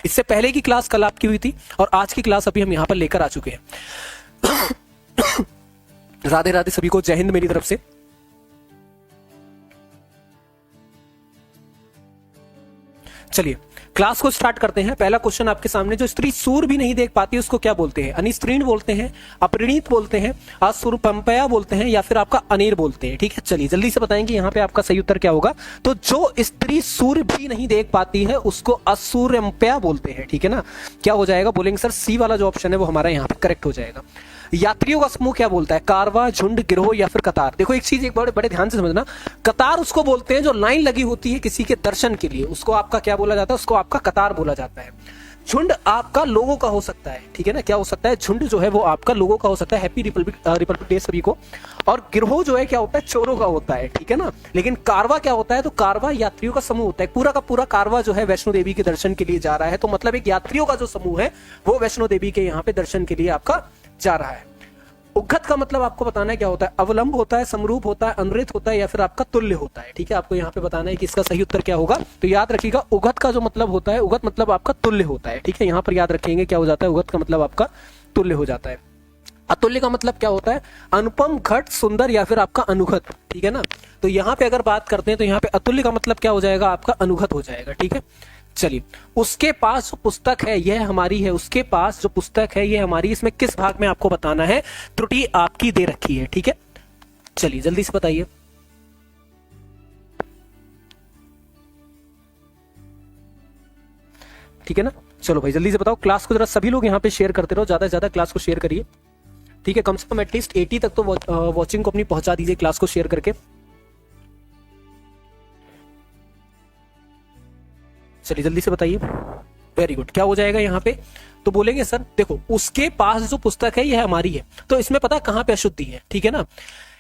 इससे पहले की क्लास कल आपकी हुई थी और आज की क्लास अभी हम यहां पर लेकर आ चुके हैं। राधे राधे सभी को, जय हिंद मेरी तरफ से। चलिए क्लास को स्टार्ट करते हैं। पहला क्वेश्चन आपके सामने, जो स्त्री सूर भी नहीं देख पाती उसको क्या बोलते हैं? अनिस्त्रीण बोलते हैं, अपरिणीत बोलते हैं, असुरपंपया बोलते हैं, या फिर आपका अनेर बोलते हैं। ठीक है, चलिए जल्दी से बताएंगे यहाँ पे आपका सही उत्तर क्या होगा। तो जो स्त्री सूर भी नहीं देख पाती है उसको असुरपंपया बोलते हैं। ठीक है ना, क्या हो जाएगा? बोलेंगे सर सी वाला जो ऑप्शन है वो हमारा यहाँ पे करेक्ट हो जाएगा। यात्रियों का समूह क्या बोलता है? कारवा, झुंड, गिरोह या फिर कतार। देखो एक चीज एक बड़े बड़े ध्यान से समझना, कतार उसको बोलते हैं जो लाइन लगी होती है किसी के दर्शन के लिए, उसको आपका क्या बोला जाता है? उसको आपका कतार बोला जाता है। झुंड आपका लोगों का हो सकता है। ठीक है ना, क्या हो सकता है? झुंड जो है वो आपका लोगों का हो सकता है। हैप्पी रिपब्लिक डे सभी को। और गिरोह जो है क्या होता है? चोरों का होता है। ठीक है ना, लेकिन कारवा क्या होता है? तो कारवा यात्रियों का समूह होता है। पूरा का पूरा कारवा जो है वैष्णो देवी के दर्शन के लिए जा रहा है, तो मतलब एक यात्रियों का जो समूह है वो वैष्णो देवी के यहाँ पे दर्शन के लिए आपका जा रहा है। उग्गत का मतलब आपको बताना है क्या होता है? अवलंब होता है, समरूप होता है, अनुरित होता है, या फिर आपका तुल्य होता है। ठीक है, आपको यहाँ पे बताना है कि इसका सही उत्तर क्या होगा। तो याद रखिएगा, उग्गत का जो मतलब होता है, उग्गत मतलब आपका तुल्य होता है। ठीक है, यहाँ पर याद रखेंगे क्या हो जाता है? उग्गत का मतलब आपका तुल्य हो जाता है। अतुल्य का मतलब क्या होता है? अनुपम, घट, सुंदर, या फिर आपका अनुघत। ठीक है ना, तो यहाँ पे अगर बात करते हैं तो यहाँ पे अतुल्य का मतलब क्या हो जाएगा? आपका अनुघत हो जाएगा। ठीक है, चलिए उसके पास जो पुस्तक है यह हमारी है। उसके पास जो पुस्तक है यह हमारी, इसमें किस भाग में आपको बताना है? त्रुटि आपकी दे रखी है। ठीक है, चलिए जल्दी से बताइए। ठीक है ना, चलो भाई जल्दी से बताओ। क्लास को जरा सभी लोग यहाँ पे शेयर करते रहो, ज्यादा से ज्यादा क्लास को शेयर करिए। ठीक है, कम से कम एटलीस्ट 80 तक तो वॉचिंग को अपनी पहुंचा दीजिए क्लास को शेयर करके। चलिए जल्दी से बताइए। वेरी गुड, क्या हो जाएगा यहाँ पे? तो बोलेंगे सर देखो उसके पास जो पुस्तक है यह हमारी है, तो इसमें पता कहां पे अशुद्धि है? ठीक है ना,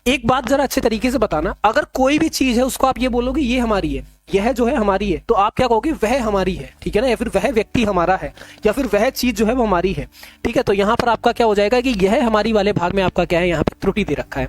एक बात जरा अच्छे तरीके से बताना, अगर कोई भी चीज है उसको आप ये बोलोगे ये हमारी है, यह जो है हमारी है, तो आप क्या कहोगे? वह हमारी है। ठीक है ना, या फिर वह व्यक्ति हमारा है, या फिर वह चीज जो है वो हमारी है। ठीक है, तो यहां पर आपका क्या हो जाएगा कि यह हमारी वाले भाग में आपका क्या है? यहाँ पे त्रुटि दे रखा है।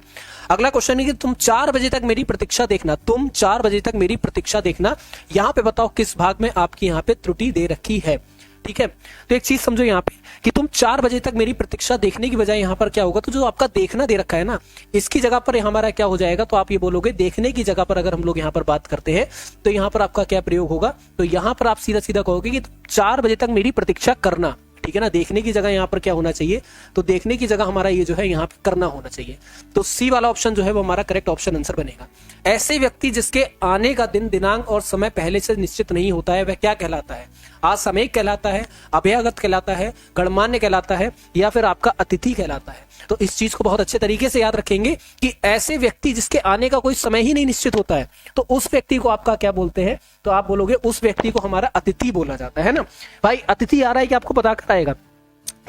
अगला क्वेश्चन है कि तुम 4 बजे तक मेरी प्रतीक्षा देखना। तुम 4 बजे तक मेरी प्रतीक्षा देखना, यहां पे बताओ किस भाग में आपकी यहाँ पे त्रुटि दे रखी है। ठीक है, तो एक चीज समझो यहाँ पे कि तुम 4 बजे तक मेरी प्रतीक्षा देखने की बजाय यहाँ पर क्या होगा? तो जो आपका देखना दे रखा है ना, इसकी जगह पर हमारा क्या हो जाएगा? तो आप ये बोलोगे देखने की जगह पर अगर हम लोग यहाँ पर बात करते हैं तो यहाँ पर आपका क्या प्रयोग होगा? तो यहाँ पर आप सीधा सीधा कहोगे कि 4 बजे तक मेरी प्रतीक्षा करना। ठीक है ना, देखने की जगह यहाँ पर क्या होना चाहिए? तो देखने की जगह हमारा ये जो है यहाँ पे करना होना चाहिए। तो सी वाला ऑप्शन जो है वो हमारा करेक्ट ऑप्शन आंसर बनेगा। ऐसे व्यक्ति जिसके आने का दिन, दिनांक और समय पहले से निश्चित नहीं होता है वह क्या कहलाता है? असामयिक कहलाता है, अभ्यागत कहलाता है, गणमान्य कहलाता है, या फिर आपका अतिथि कहलाता है। तो इस चीज को बहुत अच्छे तरीके से याद रखेंगे कि ऐसे व्यक्ति जिसके आने का कोई समय ही नहीं निश्चित होता है, तो उस व्यक्ति को आपका क्या बोलते हैं? तो आप बोलोगे उस व्यक्ति को हमारा अतिथि बोला जाता है ना। भाई अतिथि आ रहा है कि आपको बता कर आएगा?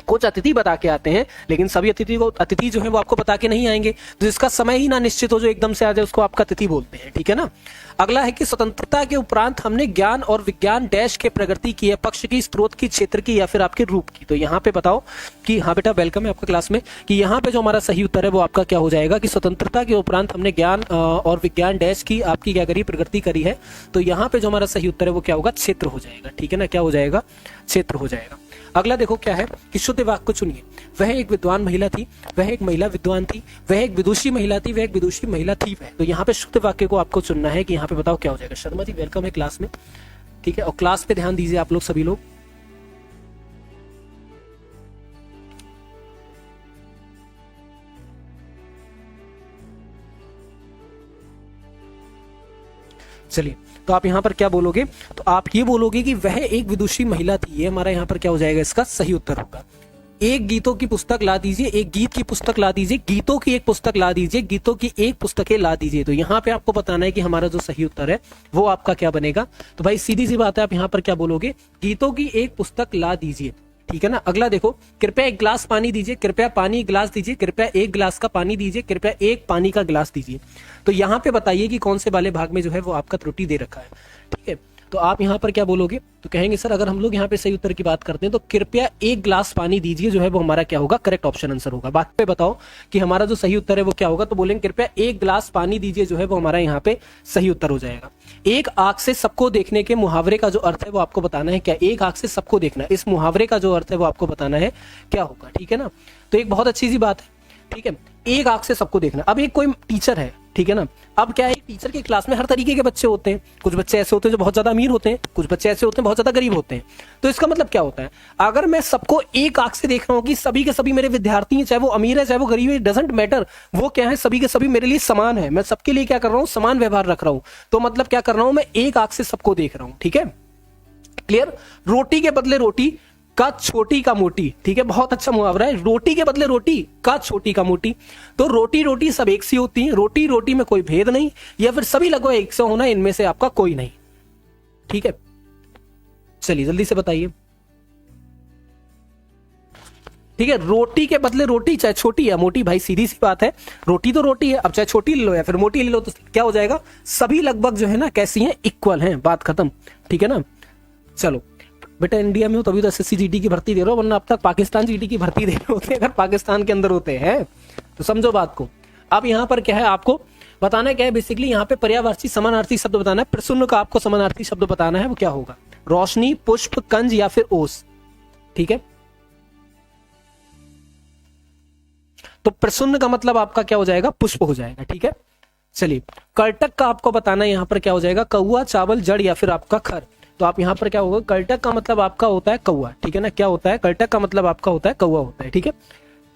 कुछ अतिथि बता के आते हैं, लेकिन सभी अतिथि जो है वो आपको बता के नहीं आएंगे। तो जिसका समय ही ना निश्चित हो, जो एकदम से आ जाए, उसको आपका अतिथि बोलते हैं। ठीक है ना, अगला है कि स्वतंत्रता के उपरांत हमने ज्ञान और विज्ञान डैश के प्रगति की है, पक्ष की, स्रोत की, क्षेत्र की, या फिर आपके रूप की। तो यहाँ पे बताओ कि हाँ बेटा वेलकम है आपका क्लास में, कि यहाँ पे जो हमारा सही उत्तर है वो आपका क्या हो जाएगा? कि स्वतंत्रता के उपरांत हमने ज्ञान और विज्ञान डैश की आपकी क्या करी? प्रगति करी है। तो यहाँ पे जो हमारा सही उत्तर है वो क्या होगा? क्षेत्र हो जाएगा। ठीक है ना, क्या हो जाएगा? क्षेत्र हो जाएगा। अगला देखो क्या है कि शुद्ध वाक्य को चुनिए। वह एक विद्वान महिला थी, वह एक महिला विद्वान थी, वह एक विदुषी महिला थी, वह एक विदुषी महिला थी वह। तो यहाँ पे शुद्ध वाक्य को आपको चुनना है कि यहाँ पे बताओ क्या हो जाएगा। शर्मा जी वेलकम है क्लास में। ठीक है, और क्लास पे ध्यान दीजिए आप लोग सभी लोग। चलिए, तो आप यहाँ पर क्या बोलोगे? तो आप ये बोलोगे कि वह एक विदुषी महिला थी। ये हमारा यहाँ पर क्या हो जाएगा? इसका सही उत्तर होगा। एक गीतों की पुस्तक ला दीजिए, एक गीत की पुस्तक ला दीजिए, गीतों की एक पुस्तक ला दीजिए, गीतों की एक पुस्तकें ला दीजिए। तो यहाँ पे आपको बताना है कि हमारा जो सही उत्तर है वो आपका क्या बनेगा? तो भाई सीधी सी बात है, आप यहाँ पर क्या बोलोगे? गीतों की एक पुस्तक ला दीजिए। ठीक है ना, अगला देखो, कृपया एक गिलास पानी दीजिए, कृपया पानी गिलास दीजिए, कृपया एक गिलास का पानी दीजिए, कृपया एक पानी का गिलास दीजिए। तो यहाँ पे बताइए कि कौन से वाले भाग में जो है वो आपका त्रुटि दे रखा है। ठीक है, तो आप यहाँ पर क्या बोलोगे, तो कहेंगे सर अगर हम लोग यहाँ पे सही उत्तर की बात करते हैं तो कृपया 1 गिलास पानी दीजिए, जो है वो हमारा क्या होगा, करेक्ट ऑप्शन आंसर होगा। बात पे बताओ कि हमारा जो सही उत्तर है वो क्या होगा, तो बोलेंगे कृपया 1 गिलास पानी दीजिए, जो है वो हमारा यहाँ पे सही उत्तर हो जाएगा। एक आंख से सबको देखने के मुहावरे का जो अर्थ है वो आपको बताना है क्या, एक आंख से सबको देखना, इस मुहावरे का जो अर्थ है वो आपको बताना है क्या होगा, ठीक है ना। तो एक बहुत अच्छी सी बात है, ठीक है, एक आंख से सबको देखना। अब एक कोई टीचर है, ठीक है ना, अब क्या है, टीचर की क्लास में हर तरीके के बच्चे होते हैं, कुछ बच्चे ऐसे होते हैं जो बहुत ज्यादा अमीर होते हैं, कुछ बच्चे ऐसे होते हैं बहुत ज्यादा गरीब होते हैं। तो इसका मतलब क्या होता है, अगर मैं सबको एक आंख से देख रहा हूं कि सभी के सभी मेरे विद्यार्थी हैं, चाहे वो अमीर है चाहे वो गरीब है, डजंट मैटर, वो क्या है, सभी के सभी मेरे लिए समान है, मैं सबके लिए क्या कर रहा हूं, समान व्यवहार रख रहा हूं। तो मतलब क्या कर रहा हूं, मैं एक आंख से सबको देख रहा हूं, ठीक है, क्लियर। रोटी के बदले रोटी का छोटी का मोटी, ठीक है, बहुत अच्छा मुहावरा है, रोटी के बदले रोटी का छोटी का मोटी। तो रोटी रोटी सब एक सी होती है, रोटी रोटी में कोई भेद नहीं, या फिर सभी लगभग एक से होना, इनमें से आपका कोई नहीं, ठीक है। चलिए जल्दी से बताइए, ठीक है, रोटी के बदले रोटी, चाहे छोटी या मोटी, भाई सीधी सी बात है, रोटी तो रोटी है, अब चाहे छोटी ले लो या फिर मोटी ले लो, तो क्या हो जाएगा, सभी लगभग जो है ना कैसी हैं, इक्वल हैं, बात खत्म, ठीक है ना। चलो बेटा, इंडिया में हो तभी तो एसएससी जीडी की भर्ती दे रहे हो, वरना अब तक पाकिस्तान जीडी की भर्ती दे रहे होते अगर पाकिस्तान के अंदर होते हैं, तो समझो बात को। अब यहाँ पर क्या है, आपको बताना क्या है, बेसिकली यहाँ पे पर्यायवाची समानार्थी शब्द बताना है, प्रसन्न का आपको समानार्थी शब्द बताना है, वो क्या होगा, रोशनी, पुष्प, कंज या फिर ओस, ठीक है। तो प्रसन्न का मतलब आपका क्या हो जाएगा, पुष्प हो जाएगा, ठीक है। चलिए, कर्टक का आपको बताना है, यहाँ पर क्या हो जाएगा, कौआ, चावल, जड़ या फिर आपका खर। तो आप यहाँ पर क्या होगा, कर्टक का मतलब आपका होता है कौआ, ठीक है ना, क्या होता है, कर्टक का मतलब आपका होता है कौआ होता है, ठीक है,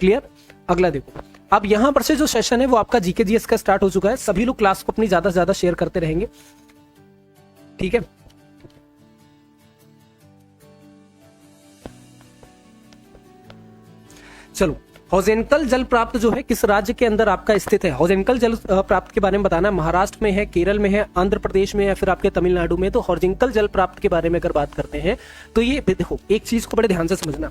क्लियर। अगला देखो, अब यहाँ पर से जो सेशन है वो आपका जीके जीएस का स्टार्ट हो चुका है, सभी लोग क्लास को अपनी ज्यादा से ज्यादा शेयर करते रहेंगे, ठीक है। चलो, हॉरिजॉन्टल जल प्राप्त जो है किस राज्य के अंदर आपका स्थित है, हॉरिजॉन्टल जल प्राप्त के बारे में बताना है, महाराष्ट्र में है, केरल में है, आंध्र प्रदेश में या फिर आपके तमिलनाडु में। तो हॉरिजॉन्टल जल प्राप्त के बारे में अगर बात करते हैं तो ये देखो, एक चीज को बड़े ध्यान से समझना,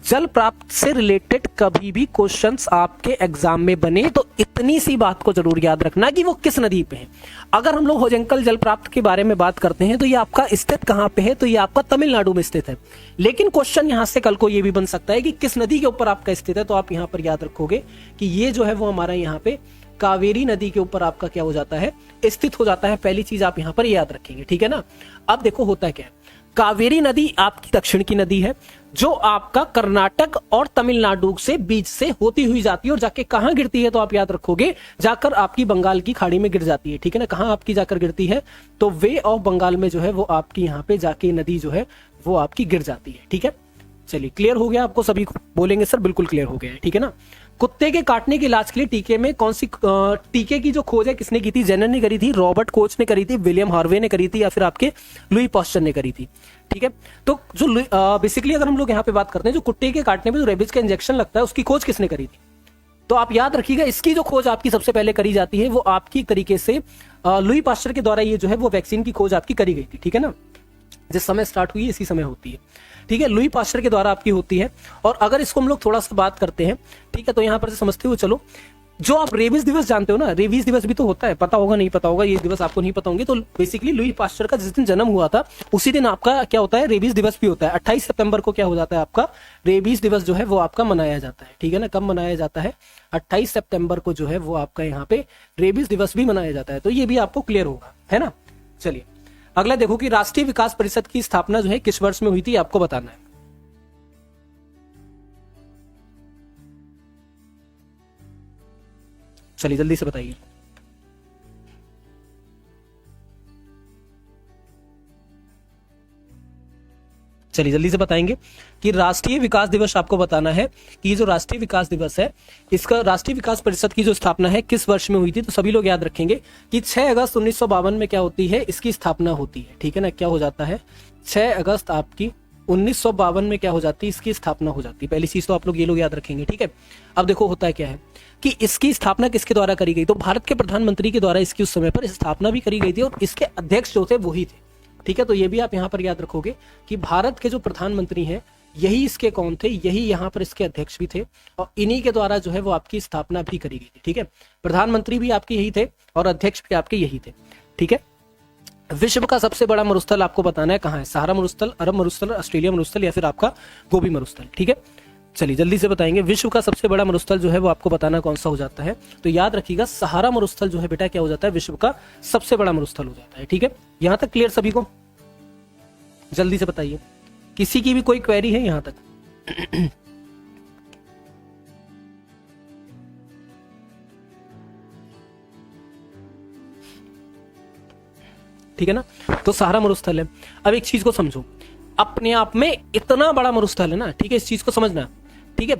जल प्राप्त से रिलेटेड कभी भी क्वेश्चंस आपके एग्जाम में बने तो इतनी सी बात को जरूर याद रखना कि वो किस नदी पे है। अगर हम लोग हॉरिजॉन्टल जल प्राप्त के बारे में बात करते हैं तो ये आपका स्थित कहाँ पे है, तो ये आपका तमिलनाडु में स्थित है। लेकिन क्वेश्चन यहाँ से कल को ये भी बन सकता है कि किस नदी के ऊपर आपका स्थित है, तो आप यहाँ पर याद रखोगे कि ये जो है वो हमारा यहाँ पे कावेरी नदी के ऊपर आपका क्या हो जाता है, स्थित हो जाता है। पहली चीज आप यहाँ पर याद रखेंगे, ठीक है ना। अब देखो होता क्या है, कावेरी नदी आपकी दक्षिण की नदी है जो आपका कर्नाटक और तमिलनाडु से बीच से होती हुई जाती है और जाके कहां गिरती है, तो आप याद रखोगे जाकर आपकी बंगाल की खाड़ी में गिर जाती है, ठीक है ना। कहां आपकी जाकर गिरती है, तो वे ऑफ बंगाल में जो है वो आपकी यहाँ पे जाके नदी जो है वो आपकी गिर जाती है, ठीक है। चलिए, क्लियर हो गया आपको सभी को, बोलेंगे सर बिल्कुल क्लियर हो गया है, ठीक है ना। कुत्ते के काटने के इलाज के लिए टीके में कौन सी टीके की जो खोज है किसने की थी, जेनर ने करी थी, रॉबर्ट कोच ने करी थी, विलियम हार्वे ने करी थी या फिर आपके लुई पास्चर ने करी थी, ठीक है। तो जो बेसिकली अगर हम लोग यहाँ पे बात करते हैं, जो कुत्ते के काटने में जो रेबीज का इंजेक्शन लगता है उसकी खोज किसने करी थी, तो आप याद रखिएगा इसकी जो खोज आपकी सबसे पहले करी जाती है वो आपकी तरीके से लुई पास्चर के द्वारा ये जो है वो वैक्सीन की खोज आपकी करी गई थी, ठीक है ना। जिस समय स्टार्ट हुई इसी समय होती है, ठीक है, लुई पास्चर के द्वारा आपकी होती है। और अगर इसको हम लोग थोड़ा सा बात करते हैं, ठीक है, तो यहां पर से समझते हुए चलो, जो आप रेबीज दिवस जानते हो ना, रेबीज दिवस भी तो होता है, पता होगा नहीं पता होगा, ये दिवस आपको नहीं पता होंगे। तो बेसिकली लुई पास्चर का जिस दिन जन्म हुआ था उसी दिन आपका क्या होता है, रेबीज दिवस भी होता है। 28 सितंबर को क्या हो जाता है, आपका रेबीज दिवस जो है वो आपका मनाया जाता है, ठीक है ना। कब मनाया जाता है, 28 सितंबर को जो है वो आपका यहाँ पे रेबीज दिवस भी मनाया जाता है। तो ये भी आपको क्लियर होगा, है ना। चलिए अगला देखो कि राष्ट्रीय विकास परिषद की स्थापना जो है किस वर्ष में हुई थी, आपको बताना है। चलिए जल्दी से बताइए। चलिए जल्दी से बताएंगे कि राष्ट्रीय विकास दिवस आपको बताना है कि जो राष्ट्रीय विकास दिवस है इसका राष्ट्रीय विकास परिषद की जो स्थापना है किस वर्ष में हुई थी। तो सभी लोग याद रखेंगे कि 6 अगस्त 1952 में क्या होती है, इसकी स्थापना होती है, ठीक है ना। क्या हो जाता है, 6 अगस्त आपकी 1952 में क्या हो जाती है, इसकी स्थापना हो जाती है। पहली चीज तो आप लोग ये लोग याद रखेंगे, ठीक है। अब देखो होता है क्या है कि इसकी स्थापना किसके द्वारा करी गई, तो भारत के प्रधानमंत्री के द्वारा इसकी उस समय पर स्थापना भी करी गई थी और इसके अध्यक्ष जो थे वही थे, ठीक है। तो ये भी आप यहाँ पर याद रखोगे कि भारत के जो प्रधानमंत्री हैं यही इसके कौन थे, यही यहाँ पर इसके अध्यक्ष भी थे और इन्हीं के द्वारा जो है वो आपकी स्थापना भी करी गई थी, ठीक है। प्रधानमंत्री भी आपके यही थे और अध्यक्ष भी आपके यही थे, ठीक है। विश्व का सबसे बड़ा मरुस्थल आपको बताना है कहाँ है, सहारा मरुस्थल, अरब मरुस्थल, ऑस्ट्रेलिया मरुस्थल या फिर आपका गोबी मरुस्थल। ठीक है, चलिए जल्दी से बताएंगे। विश्व का सबसे बड़ा मरुस्थल जो है वो आपको बताना कौन सा हो जाता है, तो याद रखिएगा सहारा मरुस्थल जो है बेटा क्या हो जाता है, विश्व का सबसे बड़ा मरुस्थल हो जाता है। ठीक है, यहां तक क्लियर सभी को? जल्दी से बताइए, किसी की भी कोई क्वेरी है यहां तक? ठीक है ना, तो सहारा मरुस्थल है। अब एक चीज को समझो, अपने आप में इतना बड़ा मरुस्थल है ना, ठीक है, इस चीज को समझना। ठीक है,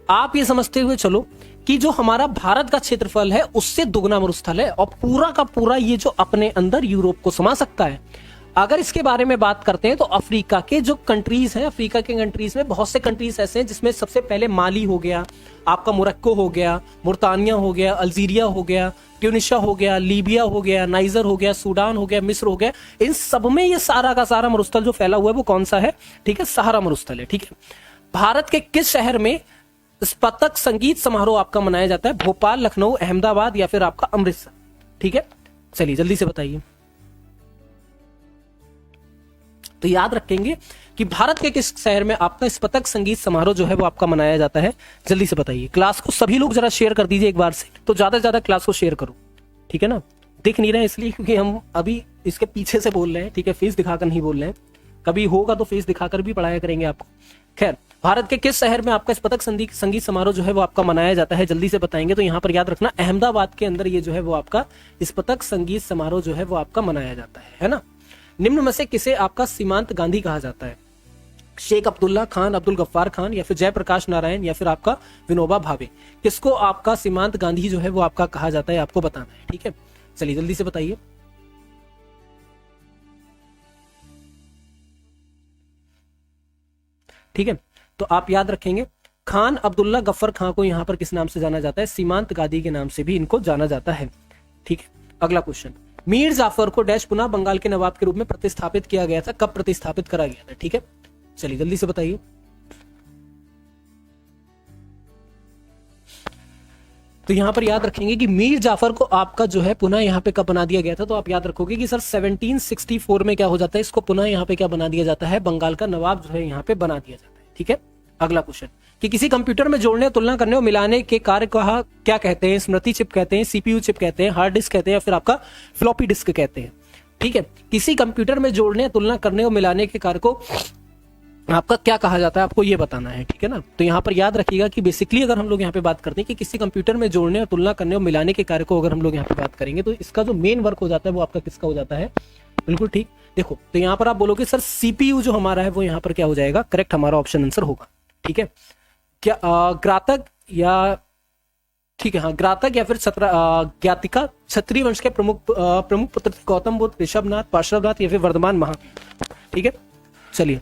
आप ये समझते हुए चलो कि जो हमारा भारत का क्षेत्रफल है उससे दुगना मरुस्थल है, और पूरा का पूरा ये जो अपने अंदर यूरोप को समा सकता है। अगर इसके बारे में बात करते हैं तो अफ्रीका के जो कंट्रीज हैं, अफ्रीका के कंट्रीज में बहुत से कंट्रीज ऐसे हैं जिसमें सबसे पहले माली हो गया, आपका मोरक्को हो गया, मुर्तानिया हो गया, अल्जीरिया हो गया, ट्यूनिशिया हो गया, लीबिया हो गया, नाइजर हो गया, सूडान हो गया, मिस्र हो गया। इन सब में ये सारा का सारा मरुस्थल जो फैला हुआ है वो कौन सा है? ठीक है, सहारा मरुस्थल है। ठीक है, भारत के किस शहर में स्पतक संगीत समारोह आपका मनाया जाता है? भोपाल, लखनऊ, अहमदाबाद या फिर आपका अमृतसर? ठीक है, चलिए जल्दी से बताइए। तो याद रखेंगे कि भारत के किस शहर में आपका स्पतक संगीत समारोह जो है वो आपका मनाया जाता है? जल्दी से बताइए। क्लास को सभी लोग जरा शेयर कर दीजिए एक बार से, तो ज्यादा से ज्यादा क्लास को शेयर करो। ठीक है ना, दिख नहीं रहे इसलिए क्योंकि हम अभी इसके पीछे से बोल रहे हैं। ठीक है, फेस दिखाकर नहीं बोल रहे हैं, कभी होगा तो फेस दिखाकर भी पढ़ाया करेंगे आपको। खैर, भारत के किस शहर में आपका स्पतक संगीत समारोह जो है वो आपका मनाया जाता है? जल्दी से बताएंगे। तो यहाँ पर याद रखना, अहमदाबाद के अंदर ये जो है वो आपका स्पतक संगीत समारोह जो है वो आपका मनाया जाता है ना। निम्न में से किसे आपका सीमांत गांधी कहा जाता है? शेख अब्दुल्ला खान, अब्दुल गफ्फार खान या फिर जयप्रकाश नारायण या फिर आपका विनोबा भावे? किसको आपका सीमांत गांधी जो है वो आपका कहा जाता है, आपको बताना है। ठीक है, चलिए जल्दी से बताइए। ठीक है, तो आप याद रखेंगे खान अब्दुल्ला गफ्फर खान को यहां पर किस नाम से जाना जाता है? सीमांत गांधी के नाम से भी इनको जाना जाता है। ठीक है, अगला क्वेश्चन, मीर जाफर को डैश पुनः बंगाल के नवाब के रूप में प्रतिस्थापित किया गया था, कब प्रतिस्थापित करा गया था? ठीक है, चलिए जल्दी से बताइए। तो यहां पर याद रखेंगे कि मीर जाफर को आपका जो है पुनः यहां पे कब बना दिया गया था? तो आप याद रखोगे कि सर 1764 में क्या हो जाता है, इसको पुनः यहां पे क्या बना दिया जाता है? बंगाल का नवाब जो है यहां पे बना दिया जाता है। ठीक है, अगला क्वेश्चन, कि किसी कंप्यूटर में जोड़ने, तुलना करने और मिलाने के कार्य को क्या कहते हैं? स्मृति चिप कहते हैं, सीपीयू चिप कहते हैं, हार्ड डिस्क कहते हैं या फिर आपका फ्लॉपी डिस्क कहते हैं? ठीक है, किसी कंप्यूटर में जोड़ने, तुलना करने और मिलाने के कार्य को आपका क्या कहा जाता है, आपको ये बताना है। ठीक है ना, तो यहाँ पर याद रखिएगा कि बेसिकली अगर हम लोग यहाँ पे बात करते हैं कि किसी कंप्यूटर में जोड़ने और तुलना करने और मिलाने के कार्य को अगर हम लोग यहाँ पे बात करेंगे तो इसका जो मेन वर्क हो जाता है वो आपका किसका हो जाता है? बिल्कुल ठीक, देखो तो यहाँ पर आप बोलोगे सर सीपीयू जो हमारा है वो यहाँ पर क्या हो जाएगा? करेक्ट हमारा ऑप्शन आंसर होगा। ठीक है, क्या ग्रातक या ठीक है, हाँ ग्रातक या फिर ज्ञातिका क्षत्रिय वंश के प्रमुख पुत्र थे, गौतम बुद्ध, ऋषभनाथ, पार्श्वनाथ या फिर वर्धमान महावीर? ठीक है, चलिए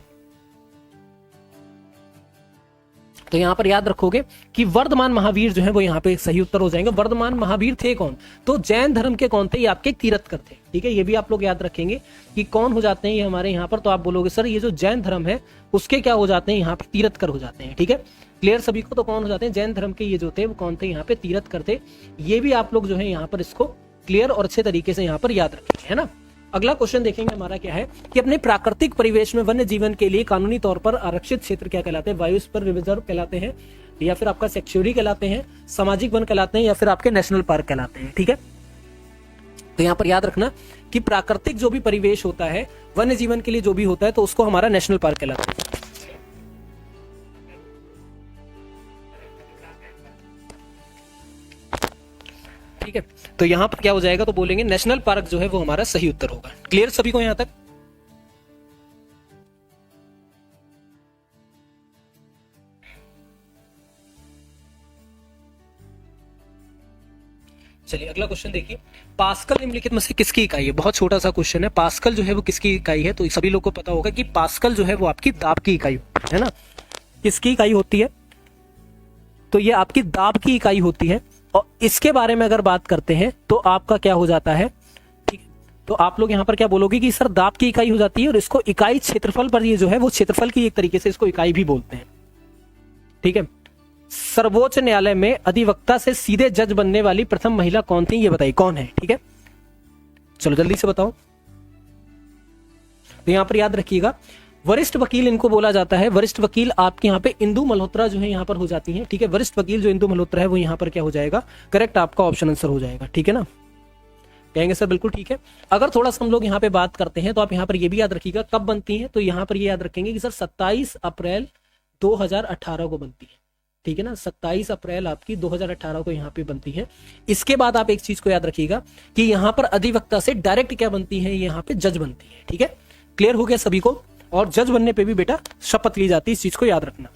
तो यहां पर याद रखोगे कि वर्धमान महावीर जो है वो यहाँ पे सही उत्तर हो जाएंगे। वर्धमान महावीर थे कौन? तो जैन धर्म के कौन थे? ये आपके तीर्थकर थे। ठीक है, ये भी आप लोग याद रखेंगे कि कौन हो जाते हैं ये हमारे यहाँ पर। तो आप बोलोगे सर ये जो जैन धर्म है उसके क्या हो जाते हैं? यहाँ पे तीर्थकर हो जाते हैं। ठीक है, क्लियर सभी को? तो कौन हो जाते हैं? जैन धर्म के ये जो थे वो कौन थे? यहाँ पे तीर्थकर थे। ये भी आप लोग जो है यहाँ पर इसको क्लियर और अच्छे तरीके से यहाँ पर याद रखेंगे, है ना। अगला क्वेश्चन देखेंगे हमारा क्या है कि अपने प्राकृतिक परिवेश में वन्य जीवन के लिए कानूनी तौर पर आरक्षित क्षेत्र क्या कहलाते हैं? बायोस्फीयर रिजर्व कहलाते हैं या फिर आपका सेक्चुरी कहलाते हैं, सामाजिक वन कहलाते हैं या फिर आपके नेशनल पार्क कहलाते हैं? ठीक है, तो यहाँ पर याद रखना कि प्राकृतिक जो भी परिवेश होता है वन्य जीवन के लिए जो भी होता है तो उसको हमारा नेशनल पार्क कहलाता है। ठीक है, तो यहां पर क्या हो जाएगा? तो बोलेंगे नेशनल पार्क जो है वो हमारा सही उत्तर होगा। क्लियर सभी को यहां तक? चलिए अगला क्वेश्चन देखिए, पास्कल निम्नलिखित में से किसकी इकाई है? बहुत छोटा सा क्वेश्चन है। पास्कल जो है वो किसकी इकाई है? तो सभी लोग को पता होगा कि पास्कल जो है वो आपकी दाब की इकाई है ना। किसकी इकाई होती है? तो ये आपकी दाब की इकाई होती है। और इसके बारे में अगर बात करते हैं तो आपका क्या हो जाता है? ठीक, तो आप लोग यहां पर क्या बोलोगे कि सर दाब की इकाई हो जाती है और इसको इकाई क्षेत्रफल पर ये जो है वो क्षेत्रफल की एक तरीके से इसको इकाई भी बोलते हैं। ठीक है, सर्वोच्च न्यायालय में अधिवक्ता से सीधे जज बनने वाली प्रथम महिला कौन थी? ये बताइए कौन है? ठीक है, चलो जल्दी से बताओ। तो यहाँ पर याद रखिएगा वरिष्ठ वकील इनको बोला जाता है। वरिष्ठ वकील आपके यहाँ पे इंदु मल्होत्रा जो है यहाँ पर हो जाती है, ठीक है। वरिष्ठ वकील जो इंदु मल्होत्रा है वो यहाँ पर क्या हो जाएगा, करेक्ट आपका ऑप्शन आंसर हो जाएगा, ठीक है ना। कहेंगे सर बिल्कुल ठीक है। अगर थोड़ा सा हम लोग यहाँ पे बात करते हैं तो आप यहाँ पर ये भी याद रखिएगा कब बनती है, तो यहाँ पर ये याद रखेंगे कि सर 27 अप्रैल 2018 को बनती है, ठीक है ना। 27 अप्रैल आपकी 2018 को यहाँ पे बनती है। इसके बाद आप एक चीज को याद रखिएगा कि यहाँ पर अधिवक्ता से डायरेक्ट क्या बनती है, यहाँ पे जज बनती है, ठीक है। क्लियर हो गया सभी को। और जज बनने पे भी बेटा शपथ ली जाती है, इस चीज को याद रखना।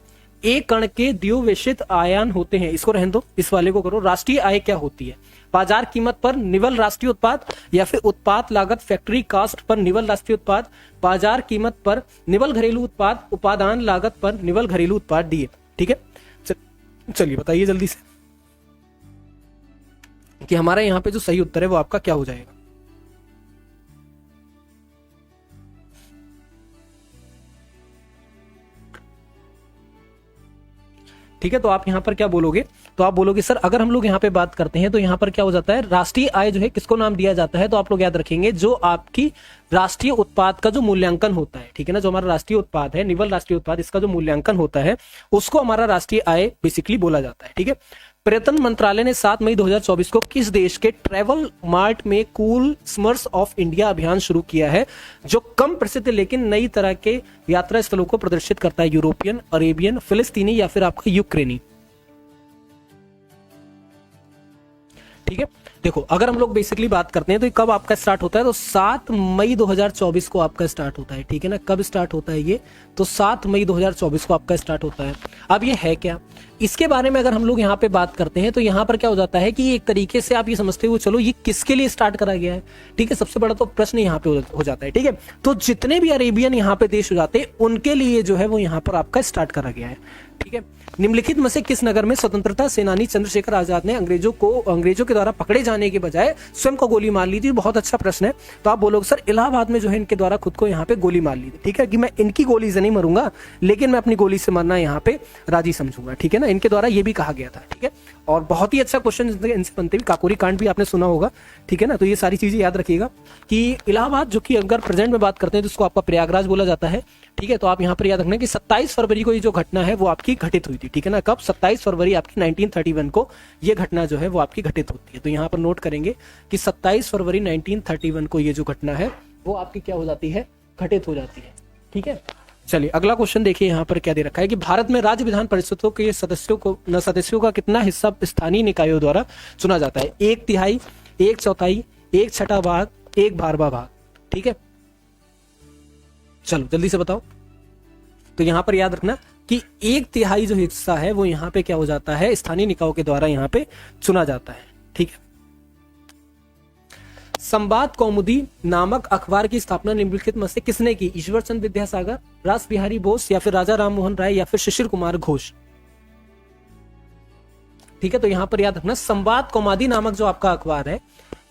एक कण के द्विवेशित आयन होते हैं, इसको रहने दो, इस वाले को करो। राष्ट्रीय आय क्या होती है, बाजार कीमत पर निवल राष्ट्रीय उत्पाद या फिर उत्पाद लागत फैक्ट्री कास्ट पर निवल राष्ट्रीय उत्पाद, बाजार कीमत पर निवल घरेलू उत्पाद, उपादान लागत पर निवल घरेलू उत्पाद दिए, ठीक है। चलिए बताइए जल्दी से कि हमारा यहाँ पे जो सही उत्तर है वो आपका क्या हो जाएगा। ठीक है, तो आप यहाँ पर क्या बोलोगे, तो आप बोलोगे सर अगर हम लोग यहाँ पे बात करते हैं तो यहाँ पर क्या हो जाता है, राष्ट्रीय आय जो है किसको नाम दिया जाता है, तो आप लोग याद रखेंगे जो आपकी राष्ट्रीय उत्पाद का जो मूल्यांकन होता है, ठीक है ना, जो हमारा राष्ट्रीय उत्पाद है, निवल राष्ट्रीय उत्पाद, इसका जो मूल्यांकन होता है उसको हमारा राष्ट्रीय आय बेसिकली बोला जाता है, ठीक है। पर्यटन मंत्रालय ने 7 मई 2024 को किस देश के ट्रैवल मार्ट में कूल समर्स ऑफ इंडिया अभियान शुरू किया है, जो कम प्रसिद्ध लेकिन नई तरह के यात्रा स्थलों को प्रदर्शित करता है, यूरोपियन, अरेबियन, फिलिस्तीनी या फिर आपका यूक्रेनी, ठीक है। देखो अगर हम लोग बेसिकली बात करते हैं तो कब आपका स्टार्ट होता है, तो 7 मई 2024 को आपका स्टार्ट होता है, ठीक है ना। कब स्टार्ट होता है ये, तो 7 मई 2024 को आपका स्टार्ट होता है। अब ये है क्या, इसके बारे में अगर हम लोग यहाँ पे बात करते हैं तो यहाँ पर क्या हो जाता है कि एक तरीके से आप ये समझते हो चलो ये किसके लिए स्टार्ट करा गया है, ठीक है। सबसे बड़ा तो प्रश्न यहाँ पे हो जाता है, ठीक है। तो जितने भी अरेबियन यहाँ पे देश हो जाते हैं उनके लिए जो है वो यहाँ पर आपका स्टार्ट करा गया है, ठीक है। निम्नलिखित में से किस नगर में स्वतंत्रता सेनानी चंद्रशेखर आजाद ने अंग्रेजों के द्वारा पकड़े जाने के बजाय स्वयं को गोली मार ली थी, बहुत अच्छा प्रश्न है। तो आप बोलोगे सर इलाहाबाद में जो है इनके द्वारा खुद को यहाँ पे गोली मार ली थी, ठीक है, कि मैं इनकी गोली से नहीं मरूंगा लेकिन मैं अपनी गोली से मरना यहाँ पे राजी समझूंगा, ठीक है ना। इनके द्वारा ये भी कहा गया था, ठीक है। और बहुत ही अच्छा क्वेश्चन इनसे बनते भी, काकोरी कांड भी आपने सुना होगा, ठीक है ना। तो ये सारी चीजें याद रखिएगा कि इलाहाबाद जो कि अगर प्रेजेंट में बात करते हैं तो उसको आपका प्रयागराज बोला जाता है, ठीक है। तो आप यहाँ पर याद रखना कि 27 फरवरी को ये जो घटना है वो आपकी घटित हुई थी, ठीक है ना। कब, 27 फरवरी आपकी 1931 को ये घटना जो है वो आपकी घटित होती है। तो यहाँ पर नोट करेंगे कि 27 फरवरी 1931 को ये जो घटना है वो आपकी क्या हो जाती है, घटित हो जाती है, ठीक है। चलिए अगला क्वेश्चन देखिए यहाँ पर क्या दे रखा है कि भारत में राज्य विधान परिषदों के सदस्यों का कितना हिस्सा स्थानीय निकायों द्वारा चुना जाता है, 1/3, 1/4, 1/6 भाग, 1/12 भाग, ठीक है। चलो जल्दी से बताओ। तो यहां पर याद रखना कि 1/3 जो हिस्सा है वो यहां पे क्या हो जाता है, स्थानीय निकायों के द्वारा यहां पे चुना जाता है, ठीक है। संवाद कौमुदी नामक अखबार की स्थापना निम्नलिखित में से किसने की, ईश्वर चंद्र विद्यासागर, रास बिहारी बोस या फिर राजा राम मोहन राय या फिर शिशिर कुमार घोष, ठीक है। तो यहां पर याद रखना संवाद कौमुदी नामक जो आपका अखबार है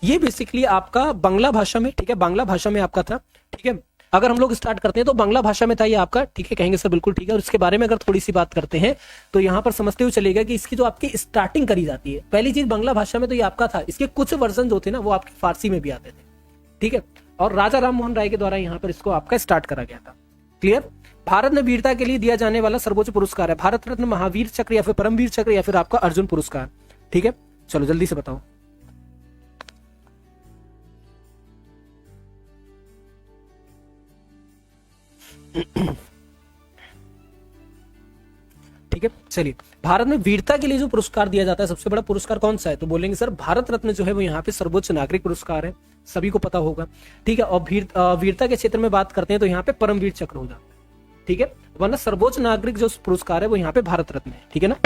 ये बेसिकली आपका बांग्ला भाषा में, ठीक है, बांग्ला भाषा में आपका था, ठीक है। अगर हम लोग स्टार्ट करते हैं तो बांग्ला भाषा में था ये आपका, ठीक है। कहेंगे सर बिल्कुल ठीक है। और इसके बारे में अगर थोड़ी सी बात करते हैं तो यहाँ पर समझते हुए चलेगा कि इसकी जो आपकी स्टार्टिंग करी जाती है, पहली चीज बांग्ला भाषा में तो ये आपका था, इसके कुछ वर्जन जो थे ना वो आपके फारसी में भी आते थे, ठीक है। और राजा राम मोहन राय के द्वारा यहाँ पर इसको आपका स्टार्ट करा गया था, क्लियर। भारत में वीरता के लिए दिया जाने वाला सर्वोच्च पुरस्कार है भारत रत्न, महावीर चक्र या फिर परमवीर चक्र या फिर आपका अर्जुन पुरस्कार, ठीक है। चलो जल्दी से बताओ। ठीक है, चलिए भारत में वीरता के लिए जो पुरस्कार दिया जाता है सबसे बड़ा पुरस्कार कौन सा है, तो बोलेंगे सर भारत रत्न जो है वो यहाँ पे सर्वोच्च नागरिक पुरस्कार है, सभी को पता होगा, ठीक है। और वीरता के क्षेत्र में बात करते हैं तो यहाँ पे परमवीर चक्र हो जाता है, ठीक है। वरना सर्वोच्च नागरिक जो पुरस्कार है वो यहाँ पे भारत रत्न है, ठीक है ना।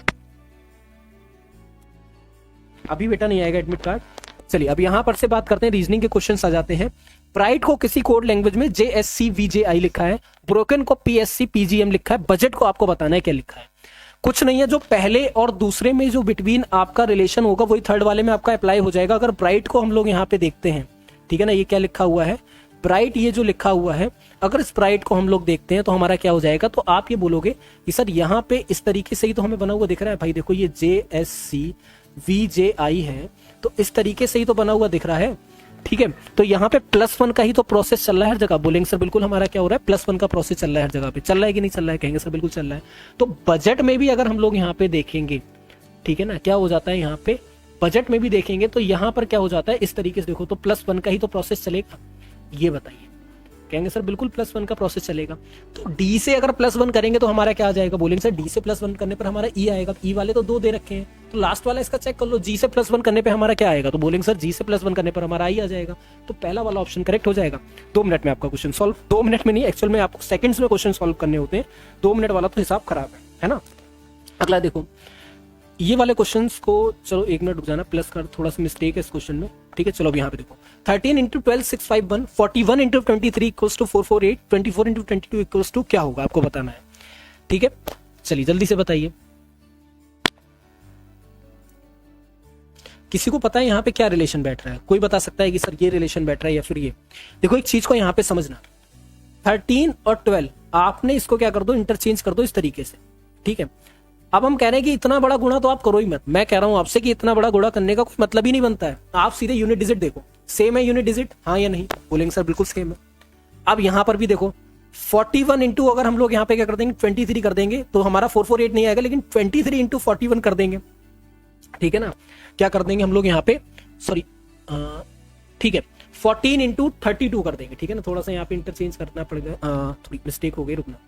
अभी बेटा नहीं आएगा एडमिट कार्ड। चलिए अब यहां पर से बात करते हैं, रीजनिंग के क्वेश्चंस आ जाते हैं। प्राइड को किसी कोड लैंग्वेज में JSCVJI लिखा है, ब्रोकन को PSC PGM लिखा है, बजट को आपको बताना है क्या लिखा है। कुछ नहीं है, जो पहले और दूसरे में जो बिटवीन आपका रिलेशन होगा वही थर्ड वाले में आपका अप्लाई हो जाएगा। अगर ब्राइट को हम लोग यहाँ पे देखते हैं, ठीक है ना, ये क्या लिखा हुआ है ब्राइट, ये जो लिखा हुआ है, अगर इस ब्राइट को हम लोग देखते हैं तो हमारा क्या हो जाएगा, तो आप ये बोलोगे कि सर यहाँ पे इस तरीके से ही तो हमें बना हुआ दिख रहा है भाई, देखो ये JSCVJI है तो इस तरीके से ही तो बना हुआ दिख रहा है। ठीक है, तो यहाँ पे +1 का ही तो प्रोसेस चल रहा है हर जगह। बोलेंगे सर बिल्कुल हमारा क्या हो रहा है, +1 का प्रोसेस चल रहा है हर जगह पे। चल रहा है कि नहीं चल रहा है, कहेंगे सर बिल्कुल चल रहा है। तो बजट में भी अगर हम लोग यहाँ पे देखेंगे, ठीक है ना, क्या हो जाता है यहाँ पे बजट में भी देखेंगे तो यहाँ पर क्या हो जाता है, इस तरीके से देखो तो +1 का ही तो प्रोसेस चलेगा। ये बताइए, कहेंगे सर बिल्कुल +1 का प्रोसेस चलेगा। तो डी से अगर +1 करेंगे तो हमारा क्या आ जाएगा, बोलेंगे सर डी से +1 करने पर हमारा ई आएगा। ई वाले तो 2 दे रखे हैं, तो लास्ट वाला इसका चेक कर लो, जी से +1 करने पे हमारा क्या आएगा, तो बोलेंगे सर जी से +1 करने पर हमारा आई आ जाएगा। तो पहला वाला ऑप्शन करेक्ट हो जाएगा। 2 मिनट में आपका क्वेश्चन सॉल्व, 2 मिनट में नहीं, एक्चुअल में आपको सेकंड्स में क्वेश्चन सॉल्व करने होते हैं। 2 मिनट वाला तो हिसाब खराब है ना। अगला देखो, ये वाले क्वेश्चंस को चलो 1 मिनट रुक जाना, प्लस कर, थोड़ा सा मिस्टेक है इस क्वेश्चन में, ठीक है। चलो अब यहाँ पे देखो 13 × 12 651, 41 × 23 इक्वल्स टू 448, 24 × 22 इक्वल्स टू क्या होगा आपको बताना है, ठीक है। चलिए जल्दी से बताइए, किसी को पता है यहाँ पे क्या रिलेशन बैठ रहा है? कोई बता सकता है कि सर ये रिलेशन बैठ रहा है या फिर ये? देखो एक चीज को यहाँ पे समझना, 13 और 12 आपने इसको क्या कर दो, इंटरचेंज कर दो इस तरीके से, ठीक है। अब हम कह रहे हैं कि इतना बड़ा गुणा तो आप करो ही मत। मैं कह रहा हूं आपसे कि इतना बड़ा गुणा करने का कोई मतलब ही नहीं बनता है। आप सीधे यूनिट डिजिट देखो, सेम है यूनिट डिजिट, हाँ या नहीं? बोलेंगे सर बिल्कुल सेम है। अब यहां पर भी देखो 41 इंटू, अगर हम लोग यहाँ पे क्या कर देंगे 23 कर देंगे तो हमारा 448 नहीं आएगा, लेकिन 23 इंटू 41 कर देंगे, ठीक है ना। क्या कर देंगे हम लोग यहाँ पे, सॉरी ठीक है 14 इंटू 32 कर देंगे, ठीक है ना। थोड़ा सा यहाँ पे इंटरचेंज करना पड़ेगा, थोड़ी मिस्टेक हो गई, रुकना,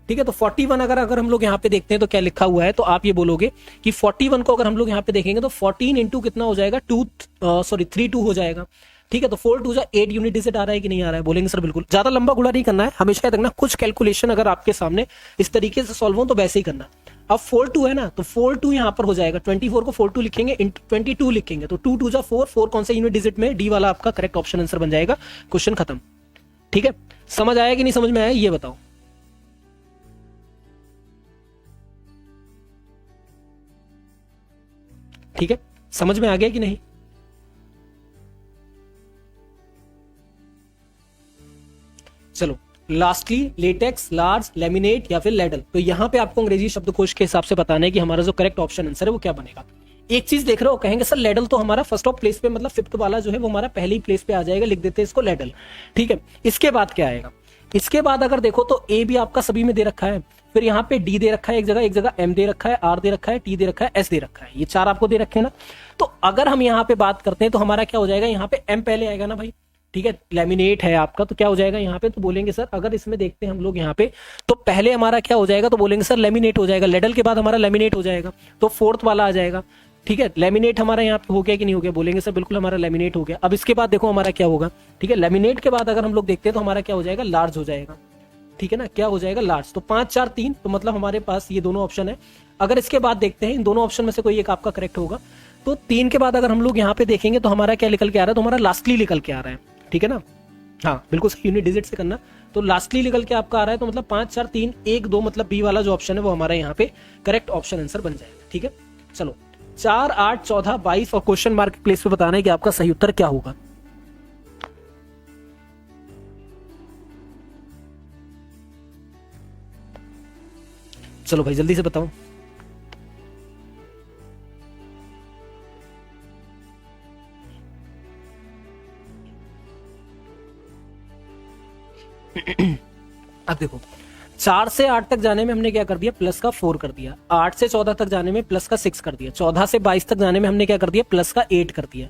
ठीक है। तो 41 अगर हम लोग यहाँ पे देखते हैं तो क्या लिखा हुआ है, तो आप ये बोलोगे कि 41 को अगर हम लोग यहाँ पे देखेंगे तो 14 इंटू कितना हो जाएगा, 32 हो जाएगा, ठीक है। तो 4 2 8 यूनिट डिजिट आ रहा है कि नहीं आ रहा है? बोलेंगे सर बिल्कुल। ज्यादा लंबा गुणा नहीं करना है, हमेशा देखना कुछ कैलकुलेशन अगर आपके सामने इस तरीके से सॉल्व हो तो वैसे ही करना। अब 4 2 है ना, तो 4 2 यहाँ पर हो जाएगा, 24 को 4 2 लिखेंगे, 22 लिखेंगे, तो 2 2 जा 4, 4 कौन सा यूनिट डिजिट में, डी वाला आपका करेक्ट ऑप्शन आंसर बन जाएगा। क्वेश्चन खत्म, ठीक है। समझ आया कि नहीं समझ में आया, ये बताओ। ठीक है, समझ में आ गया कि नहीं? चलो लास्टली, लेटेक्स, लार्ज, लेमिनेट या फिर लेडल। तो यहां पे आपको अंग्रेजी शब्दकोश के हिसाब से बताना है कि हमारा जो करेक्ट ऑप्शन आंसर है वो क्या बनेगा। एक चीज देख रहे हो, कहेंगे सर लेडल तो हमारा फर्स्ट ऑफ प्लेस पे, मतलब 5th वाला जो है वो हमारा पहली प्लेस पे आ जाएगा, लिख देते हैं इसको लेडल, ठीक है। इसके बाद क्या आएगा, इसके बाद अगर देखो तो ए भी आपका सभी में दे रखा है, फिर यहाँ पे डी दे रखा है एक जगह एम दे रखा है, आर दे रखा है, टी दे रखा है, एस दे रखा है, ये 4 आपको दे रखे हैं ना। तो अगर हम यहाँ पे बात करते हैं तो हमारा क्या हो जाएगा, यहाँ पे एम पहले आएगा ना भाई, ठीक है। लेमिनेट है आपका, तो क्या हो जाएगा यहाँ पे, तो बोलेंगे सर अगर इसमें देखते हैं हम लोग यहाँ पे, तो पहले हमारा क्या हो जाएगा, तो बोलेंगे सर लेमिनेट हो जाएगा, लेडल के बाद हमारा लेमिनेट हो जाएगा, तो 4th वाला आ जाएगा, ठीक है। लेमिनेट हमारा यहाँ पे हो गया कि नहीं हो गया? बोलेंगे सर बिल्कुल हमारा लेमिनेट हो गया। अब इसके बाद देखो हमारा क्या होगा, ठीक है। लेमिनेट के बाद अगर हम लोग देखते हैं तो हमारा क्या हो जाएगा, लार्ज हो जाएगा, ठीक है ना। क्या हो जाएगा, लार्ज। तो 5 4 3, तो मतलब हमारे पास ये दोनों ऑप्शन है। अगर इसके बाद देखते हैं इन दोनों ऑप्शन में से कोई एक आपका करेक्ट होगा, तो 3 के बाद अगर हम लोग यहाँ पे देखेंगे तो हमारा क्या निकल के आ रहा है, तो हमारा लास्टली निकल के आ रहा है, ठीक है ना। हाँ बिल्कुल सही, यूनिट डिजिट से करना। तो लास्टली निकल के आपका आ रहा है, तो मतलब 5 4 3 1 2, मतलब बी वाला जो ऑप्शन है वो हमारा यहाँ पे करेक्ट ऑप्शन आंसर बन जाएगा, ठीक है। चलो 4 8 14 22 और क्वेश्चन मार्क प्लेस पे बताना है कि आपका सही उत्तर क्या होगा। चलो भाई जल्दी से बताओ। अब देखो 4 से 8 तक जाने में हमने क्या कर दिया, प्लस का 4 कर दिया। 8 से 14 तक जाने में प्लस का 6 कर दिया। 14 से 22 तक जाने में हमने क्या कर दिया, प्लस का 8 कर दिया,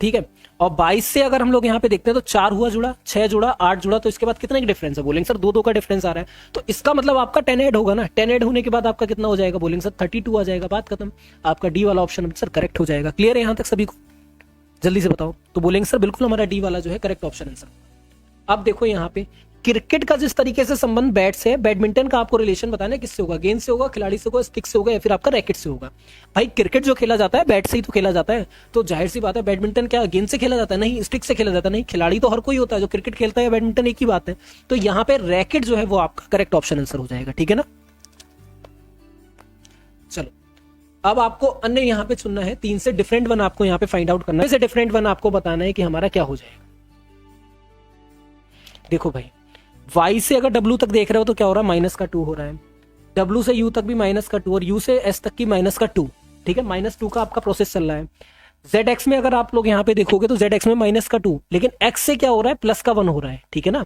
ठीक है। और 22 से अगर हम लोग यहाँ पे देखते हैं तो 4 हुआ जुड़ा, 6 जुड़ा, 8 जुड़ा, तो इसके बाद कितना डिफरेंस है? बोलेंगे सर 2 2 का डिफरेंस आ रहा है, तो इसका मतलब आपका 10 ऐड होगा ना। 10 ऐड होने के बाद आपका कितना हो जाएगा? बोलेंगे सर 32 आ जाएगा, बात खत्म। आपका डी वाला ऑप्शन सर करेक्ट हो जाएगा। क्लियर है यहाँ तक सभी को? जल्दी से बताओ। तो बोलेंगे सर बिल्कुल हमारा डी वाला जो है करेक्ट ऑप्शन आंसर। अब देखो यहाँ पे क्रिकेट का जिस तरीके से संबंध बैट से है, बैडमिंटन का आपको रिलेशन बताना है किससे होगा, गेंद से होगा, खिलाड़ी से होगा, स्टिक से होगा, या फिर आपका रैकेट से होगा। भाई क्रिकेट जो खेला जाता है बैट से ही तो खेला जाता है, तो जाहिर सी बात है बैडमिंटन क्या गेंद से खेला जाता है? नहीं, स्टिक से खेला जाता है। नहीं, खिलाड़ी तो हर कोई होता है, जो क्रिकेट खेलता है बैडमिंटन एक ही बात है। तो यहाँ पे रैकेट जो है वो आपका करेक्ट ऑप्शन आंसर हो जाएगा, ठीक है ना। चलो अब आपको अन्य यहाँ पे चुनना है, 3 से डिफरेंट वन आपको यहाँ पे फाइंड आउट करना है। से डिफरेंट वन आपको बताना है कि हमारा क्या हो जाएगा। देखो भाई y से अगर w तक देख रहे हो तो क्या हो रहा है, -2 हो रहा है। w से u तक भी -2 और u से s तक की -2, ठीक है। -2 का आपका प्रोसेस चल रहा है। जेड एक्स में अगर आप लोग यहाँ पे देखोगे तो जेड एक्स में -2, लेकिन एक्स से क्या हो रहा है, +1 हो रहा है, ठीक है ना।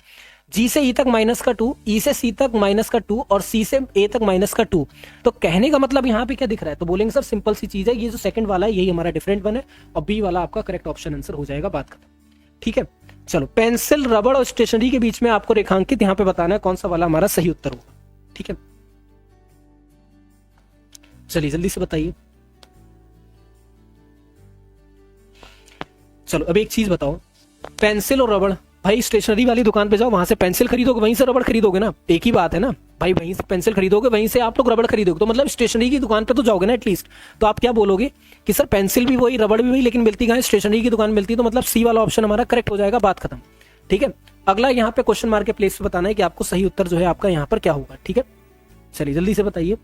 जी से ई तक -2, ई से सी तक -2 और सी से ए तक -2। तो कहने का मतलब यहाँ पे क्या दिख रहा है, तो बोलेंगे सर सिंपल सी चीज है, ये जो सेकंड वाला है यही हमारा डिफरेंट वन है और बी वाला आपका करेक्ट ऑप्शन आंसर हो जाएगा, बात खत्म, ठीक है। चलो, पेंसिल, रबड़ और स्टेशनरी के बीच में आपको रेखांकित यहाँ पे बताना है कौन सा वाला हमारा सही उत्तर होगा, ठीक है। चलिए जल्दी से बताइए। चलो अब एक चीज बताओ, पेंसिल और रबड़, भाई स्टेशनरी वाली दुकान पे जाओ, वहां से पेंसिल खरीदोगे, वहीं से रबड़ खरीदोगे ना, एक ही बात है ना भाई, वहीं से पेंसिल खरीदोगे, वहीं से आप लोग रबड़ खरीदोगे, तो मतलब स्टेशनरी की दुकान पे तो जाओगे ना एटलीस्ट। तो आप क्या बोलोगे कि सर पेंसिल भी वही, रबड़ भी वही, लेकिन मिलती कहाँ है, स्टेशनरी की दुकान मिलती है, तो मतलब सी वाला ऑप्शन हमारा करेक्ट हो जाएगा, बात खत्म, ठीक है। अगला यहाँ पे क्वेश्चन मार्क के प्लेस पे बताना है कि आपको सही उत्तर जो है आपका यहाँ पर क्या होगा, ठीक है। चलिए जल्दी से बताइए।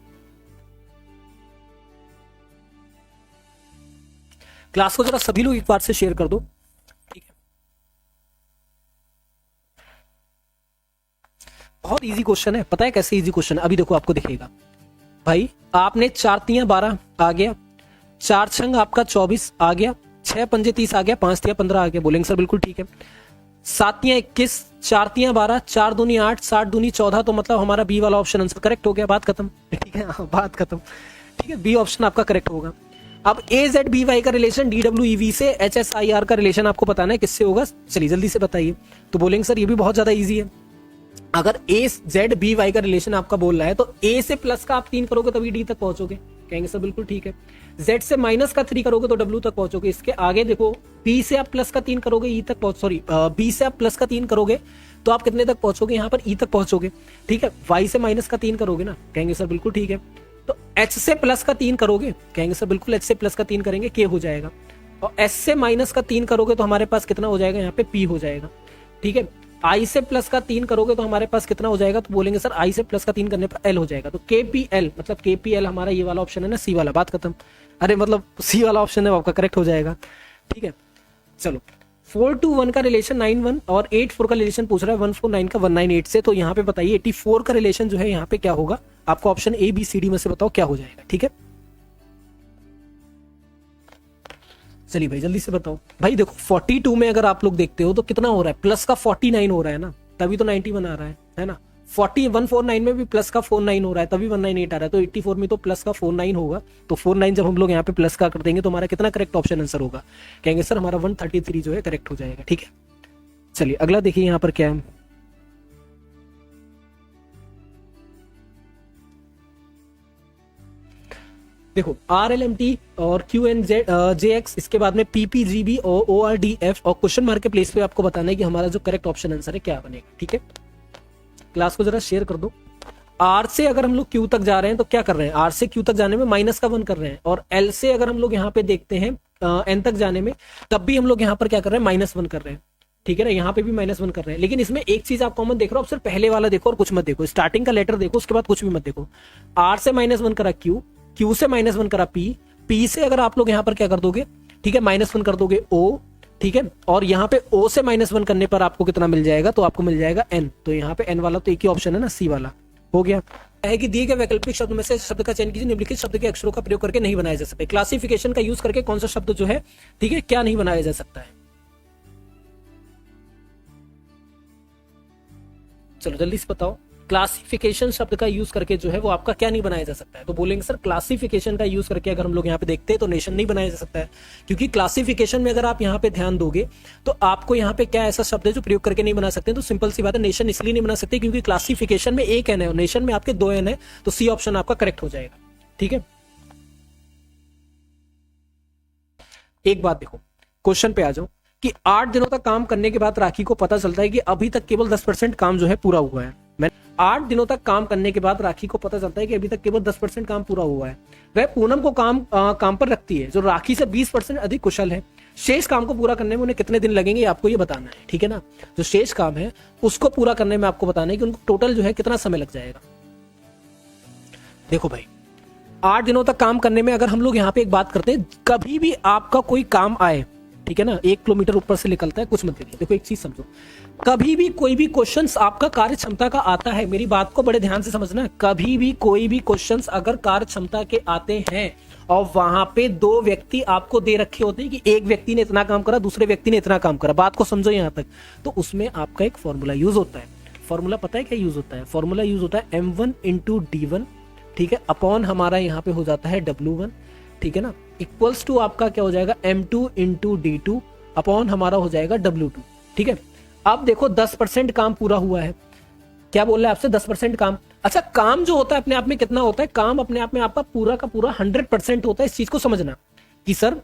क्लास को जरा सभी लोग एक बार से शेयर कर दो, ठीक है। बहुत इजी क्वेश्चन है, पता है कैसे इजी क्वेश्चन है, अभी देखो आपको दिखेगा। भाई आपने 4 तियां 12 आ गया, 4 छंग आपका 24 आ गया, 6 पंजे 30 आ गया, 5 तियां 15 आ गया, बोलेंगे सर बिल्कुल ठीक है। 7 तियां 21, 4 तियां 12, 4 दूनी 8, 7 दूनी 14, तो मतलब हमारा बी वाला ऑप्शन आंसर करेक्ट हो गया, बात खत्म, ठीक है, बात खत्म, ठीक है, बी ऑप्शन आपका करेक्ट होगा। अब ए जेड बी वाई का relation D W E V से एच एस आई आर का रिलेशन आपको बताना है किससे होगा, चलिए जल्दी से बताइए। तो बोलेंगे सर ये भी बहुत ज्यादा इजी है, अगर ए जेड बी वाई का रिलेशन आपका बोल रहा है तो ए से प्लस का आप 3 करोगे तभी डी तक पहुंचोगे, कहेंगे सर बिल्कुल ठीक है। जेड से माइनस का 3 करोगे तो डब्ल्यू तक पहुंचोगे। इसके आगे देखो, बी से आप प्लस का 3 करोगे ई तक पहुंच, सॉरी बी से आप प्लस का 3 करोगे तो आप कितने तक पहुंचोगे, यहाँ पर ई तक पहुंचोगे, ठीक है। वाई से माइनस का 3 करोगे ना, कहेंगे सर बिल्कुल ठीक है। तो एच से प्लस का 3 करोगे, कहेंगे सर बिल्कुल एच से प्लस का 3 करेंगे, के हो जाएगा। और एस से माइनस का 3 करोगे तो हमारे पास कितना हो जाएगा, यहाँ पे पी हो जाएगा, ठीक है। आई से प्लस का 3 करोगे तो हमारे पास कितना हो जाएगा, तो बोलेंगे सर आई से प्लस का 3 करने पर एल हो जाएगा। तो के पी एल, मतलब के पी एल हमारा ये वाला ऑप्शन है ना, सी वाला, बात खत्म। अरे मतलब सी वाला ऑप्शन है वो आपका करेक्ट हो जाएगा, ठीक है। चलो 4 to 1 का रिलेशन 9-1 और 8-4 का रिलेशन पूछ रहा है 149 का 198 से, तो यहाँ पे बताइए 84 का रिलेशन जो है यहाँ पे क्या होगा, आपको option A B C D में से बताओ क्या हो जाएगा, ठीक है। चलिए भाई जल्दी से बताओ। भाई देखो 42 में अगर आप लोग देखते हो तो कितना हो रहा है, प्लस का 49 हो रहा है ना, तभी तो 91 आ रहा है ना। 149 में भी प्लस का 49 हो रहा है तभी 198 आ रहा है, तो 84 में तो प्लस का 49 होगा। तो 49 जब हम लोग यहाँ पे प्लस का कर देंगे तो हमारा कितना करेक्ट ऑप्शन आंसर होगा, कहेंगे सर हमारा 133 जो है करेक्ट हो जाएगा, ठीक है। चलिए अगला देखिए यहाँ पर क्या है। देखो आर एल एम टी और क्यू एन जे एक्स, इसके बाद में पीपीजीबी और ओ आर डी एफ, और क्वेश्चन मार्क के प्लेस पे आपको बताना है कि हमारा जो करेक्ट ऑप्शन आंसर है क्या बनेगा, ठीक है। क्लास को जरा शेयर कर दो। आर से अगर हम लोग क्यू तक जा रहे हैं तो क्या कर रहे हैं, आर से क्यू तक जाने में -1 कर रहे हैं, और एल से अगर हम लोग यहाँ पे देखते हैं एन तक जाने में, तब भी हम लोग यहाँ पर क्या कर रहे हैं, -1 कर रहे हैं, ठीक है ना। यहाँ पे भी -1 कर रहे हैं, लेकिन इसमें एक चीज आप कॉमन देख रहे हो, आप सिर्फ पहले वाला देखो और कुछ मत देखो, स्टार्टिंग का लेटर देखो उसके बाद कुछ भी मत देखो। आर से -1 करा क्यू, क्यू से -1 करा पी, पी से अगर आप लोग यहाँ पर क्या कर दोगे, ठीक है, -1 कर दोगे ओ, ठीक है। और यहाँ पे ओ से -1 करने पर आपको कितना मिल जाएगा, तो आपको मिल जाएगा एन। तो यहाँ पे एन वाला तो एक ही ऑप्शन है ना, सी वाला हो गया। है कि दिए गए वैकल्पिक शब्द में से शब्द का चयन कीजिए, निम्नलिखित शब्द के अक्षरों का प्रयोग करके नहीं बनाया जा सकता। क्लासिफिकेशन का यूज करके कौन सा शब्द जो है, ठीक है, क्या नहीं बनाया जा सकता है। चलो जल्दी से बताओ, क्लासिफिकेशन शब्द का यूज करके जो है वो आपका क्या नहीं बनाया जा सकता है। तो बोलेंगे सर क्लासिफिकेशन का यूज करके अगर हम लोग यहाँ पे देखते हैं तो नेशन नहीं बनाया जा सकता है, क्योंकि क्लासिफिकेशन में अगर आप यहाँ पे ध्यान दोगे तो आपको यहाँ पे क्या ऐसा शब्द है जो प्रयोग करके नहीं बना सकते। तो सिंपल सी बात है, नेशन इसलिए नहीं बना सकते क्योंकि क्लासिफिकेशन में एक एन है और नेशन में आपके 2 एन है, तो सी ऑप्शन आपका करेक्ट हो जाएगा, ठीक है। एक बात देखो, क्वेश्चन पे आ जाओ कि 8 दिनों तक काम करने के बाद राखी को पता चलता है कि अभी तक केवल 10% काम जो है पूरा हुआ है। 8 दिनों तक काम करने के बाद राखी को पता चलता है कि अभी तक केवल 10% काम पूरा हुआ है। वह पूनम को काम पर रखती है जो राखी से 20% अधिक कुशल है। शेष काम को पूरा करने में उन्हें कितने दिन लगेंगे आपको ये बताना है, ठीक है ना। जो शेष काम है उसको पूरा करने में आपको बताना है कि उनको टोटल जो है कितना समय लग जाएगा। देखो भाई 8 दिनों तक काम करने में अगर हम लोग यहाँ पे एक बात करते हैं, कभी भी आपका कोई काम आए, ठीक है ना, 1 किलोमीटर ऊपर से निकलता है, कुछ मत करिए। देखो एक चीज समझो, कभी भी कोई भी क्वेश्चंस आपका कार्य क्षमता का आता है, मेरी बात को बड़े ध्यान से समझना, कभी भी कोई भी क्वेश्चंस अगर कार्य क्षमता के आते हैं और वहां पे 2 व्यक्ति आपको दे रखे होते हैं कि एक व्यक्ति ने इतना काम करा, दूसरे व्यक्ति ने इतना काम करा, बात को समझो यहां तक, तो उसमें आपका एक फॉर्मूला यूज होता है। फॉर्मूला पता है क्या यूज होता है? फॉर्मूला यूज होता है M1 इंटू D1, ठीक है, अपॉन हमारा यहाँ पे हो जाता है W1, ठीक है ना, इक्वल्स टू आपका क्या हो जाएगा M2 इंटू D2 अपॉन हमारा हो जाएगा W2, ठीक है। अब देखो 10% काम पूरा हुआ है, क्या बोल रहा है आपसे? 10% काम। अच्छा, काम जो होता है अपने आप में कितना होता है? काम अपने आप में आपका पूरा का पूरा 100% होता है। इस चीज को समझना कि सर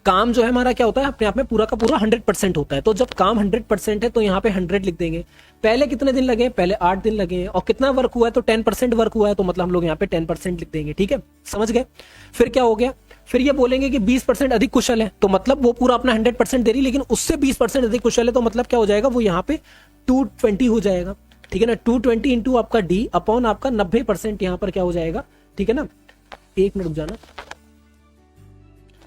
काम जो है हमारा क्या होता है, अपने आप में पूरा का पूरा 100% होता है। तो जब काम 100% है तो यहाँ पे 100 लिख देंगे। पहले कितने दिन लगे? पहले 8 दिन लगे। और कितना वर्क हुआ है? तो 10% वर्क हुआ है, तो मतलब हम लोग यहाँ पे 10% लिख देंगे, ठीक है, समझ गए। फिर क्या हो गया? फिर ये बोलेंगे कि 20% अधिक कुशल है, तो मतलब वो पूरा अपना 100% दे रही, लेकिन उससे 20% अधिक कुशल है, तो मतलब क्या हो जाएगा? वो यहाँ पे 220 हो जाएगा, ठीक है ना। 220 इंटू आपका डी अपॉन आपका 90% यहाँ पर क्या हो जाएगा, ठीक है ना। 1 मिनट रुक जाना।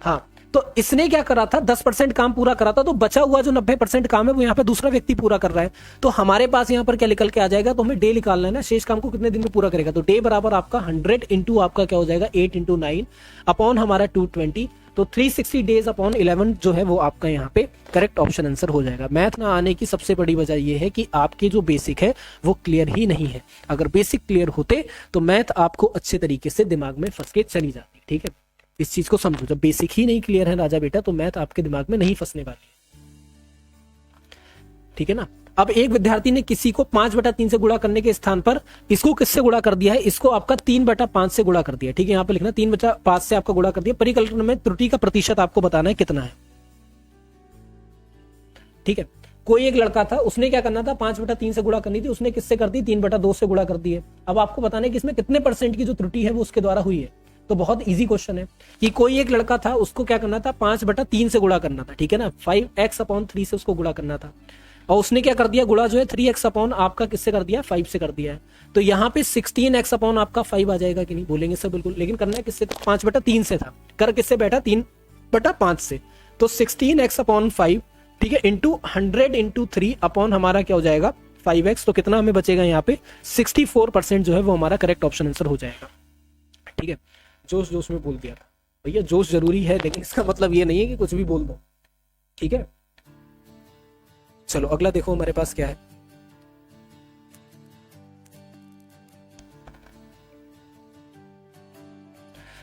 हाँ, तो इसने क्या करा था? 10% काम पूरा करा था, तो बचा हुआ जो 90% काम है वो यहाँ पे दूसरा व्यक्ति पूरा कर रहा है। तो हमारे पास यहाँ पर क्या निकल के आ जाएगा? तो हमें डे निकालना है ना, शेष काम को कितने दिन में पूरा करेगा। तो डे बराबर आपका 100 इंटू आपका क्या हो जाएगा 8 इंटू 9 अपॉन हमारा 220, तो 360 डेज अपॉन 11 जो है वो आपका यहाँ पे करेक्ट ऑप्शन आंसर हो जाएगा। मैथ ना आने की सबसे बड़ी वजह ये है कि आपके जो बेसिक है वो क्लियर ही नहीं है। अगर बेसिक क्लियर होते तो मैथ आपको अच्छे तरीके से दिमाग में फंस के चली जाती, ठीक है। इस चीज को समझो, जब बेसिक ही नहीं क्लियर है राजा बेटा, तो मैथ आपके दिमाग में नहीं फंसने वाली, ठीक है ना। अब एक विद्यार्थी ने किसी को 5/3 से गुणा करने के स्थान पर इसको किससे गुणा कर दिया है? इसको आपका 3/5 से गुणा कर दिया, ठीक है। यहाँ पे लिखना 3/5 से आपका गुणा कर दिया। परिकलन में त्रुटि का प्रतिशत आपको बताना है कितना है, ठीक है। कोई एक लड़का था, उसने क्या करना था? 5/3 से गुणा करनी थी, उसने किससे कर दी? 3/2 से गुणा कर दी है। अब आपको बताना है कि इसमें कितने % की जो त्रुटि है वो उसके द्वारा हुई है। तो बहुत इजी क्वेश्चन है कि कोई एक लड़का था, उसको क्या करना था? 5/3 से गुणा करना था, ठीक है ना। 5x/3 से उसको गुणा करना था, और उसने क्या कर दिया? गुणा जो है 3x/ आपका किससे कर दिया? 5 से कर दिया है। तो यहाँ पे 16x/ आपका 5 आ जाएगा कि नहीं? बोलेंगे सर बिल्कुल, लेकिन करना है किससे? 5/3 से था, कर किससे बैठा? 3/5 से। तो 16x/5, ठीक है, इंटू 100 इंटू 3 अपॉन हमारा क्या हो जाएगा? 5x। तो कितना हमें बचेगा यहाँ पे? 64% जो है वो हमारा करेक्ट ऑप्शन आंसर हो जाएगा, ठीक है। जोश जोश में बोल दिया था भैया, जोश जरूरी है, लेकिन इसका मतलब ये नहीं है कि कुछ भी बोल दो, ठीक है। चलो अगला देखो हमारे पास क्या है।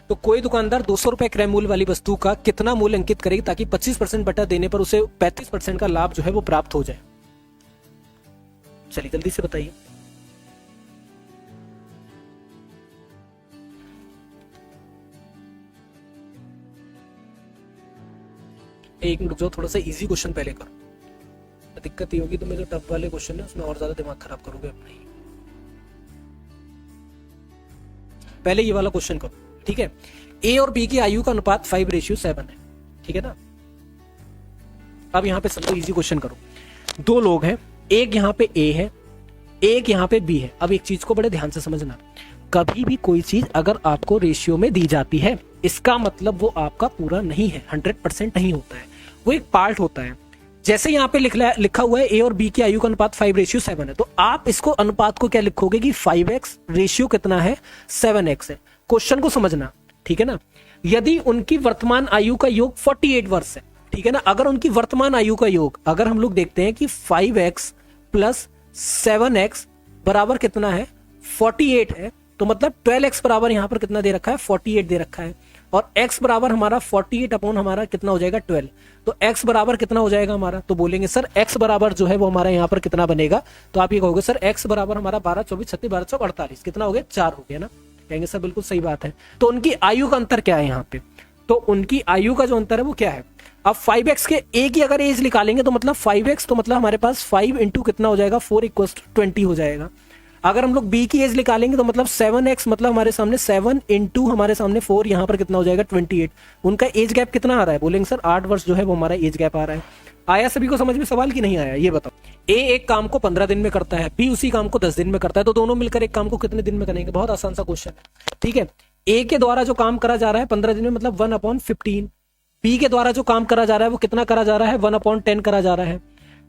तो कोई दुकानदार 200 रुपए क्रय मूल्य वाली वस्तु का कितना मूल्य अंकित करेगी ताकि 25% बटा देने पर उसे 35% का लाभ जो है वो प्राप्त हो जाए? चलिए जल्दी से बताइए। एक मिनट जो, थोड़ा सा इजी क्वेश्चन पहले करो। दिक्कत ये होगी तो मेरे टफ वाले क्वेश्चन है उसमें और ज्यादा दिमाग खराब करोगे अपना ही। पहले ये वाला क्वेश्चन करो, ठीक है। ए और बी की आयु का अनुपात 5:7 है, ठीक है ना। अब यहाँ पे सबसे इजी क्वेश्चन करो। 2 लोग हैं, एक यहाँ पे ए है, एक यहाँ पे बी है। अब एक चीज को बड़े ध्यान से समझना, कभी भी कोई चीज अगर आपको रेशियो में दी जाती है, इसका मतलब वो आपका पूरा नहीं है, 100% नहीं होता है, वो एक पार्ट होता है। जैसे यहाँ पे लिखा हुआ है ए और बी की आयु का अनुपात 5:7 है, तो आप इसको अनुपात को क्या लिखोगे कि 5x, रेशियो कितना है? 7x है। क्वेश्चन को समझना, ठीक है ना। यदि उनकी वर्तमान आयु का योग 48 वर्ष है, ठीक है ना, अगर उनकी वर्तमान आयु का योग, अगर हम लोग देखते हैं कि 5x प्लस 7x बराबर कितना है? 48 है, तो मतलब 12x बराबर यहां पर कितना दे रखा है? 48 दे रखा है। और x बराबर हमारा 48 अपॉन हमारा कितना हो जाएगा? 12। तो x बराबर कितना हो जाएगा हमारा? तो बोलेंगे सर x बराबर जो है वो हमारा यहाँ पर कितना बनेगा? तो आप ये कहोगे सर x बराबर हमारा 12, 24, 36, 12, 48 कितना हो गया? 4 हो गया ना। कहेंगे सर बिल्कुल सही बात है। तो उनकी आयु का अंतर क्या है यहाँ पे? तो उनकी आयु का जो अंतर है वो क्या है? अब 5x के एक ही अगर एज निकालेंगे तो मतलब 5x, तो मतलब हमारे पास 5 इंटू कितना हो जाएगा? 4 = 20 हो जाएगा। अगर हम लोग b की एज निकालेंगे तो मतलब 7x, मतलब हमारे सामने 7 इंटू हमारे सामने 4, यहाँ पर कितना हो जाएगा? 28। उनका एज गैप कितना आ रहा है? बोलेंगे सर 8 वर्ष जो है वो हमारा एज गैप आ रहा है। आया सभी को समझ में सवाल की नहीं आया? ये बताओ। ए एक काम को 15 दिन में करता है, बी उसी काम को 10 दिन में करता है, तो दोनों मिलकर एक काम को कितने दिन में करेंगे? बहुत आसान सा क्वेश्चन है, ठीक है। ए के द्वारा जो काम करा जा रहा है 15 दिन में, मतलब 1/15, पी के द्वारा जो काम करा जा रहा है वो कितना करा जा रहा है, 1/10 करा जा रहा है,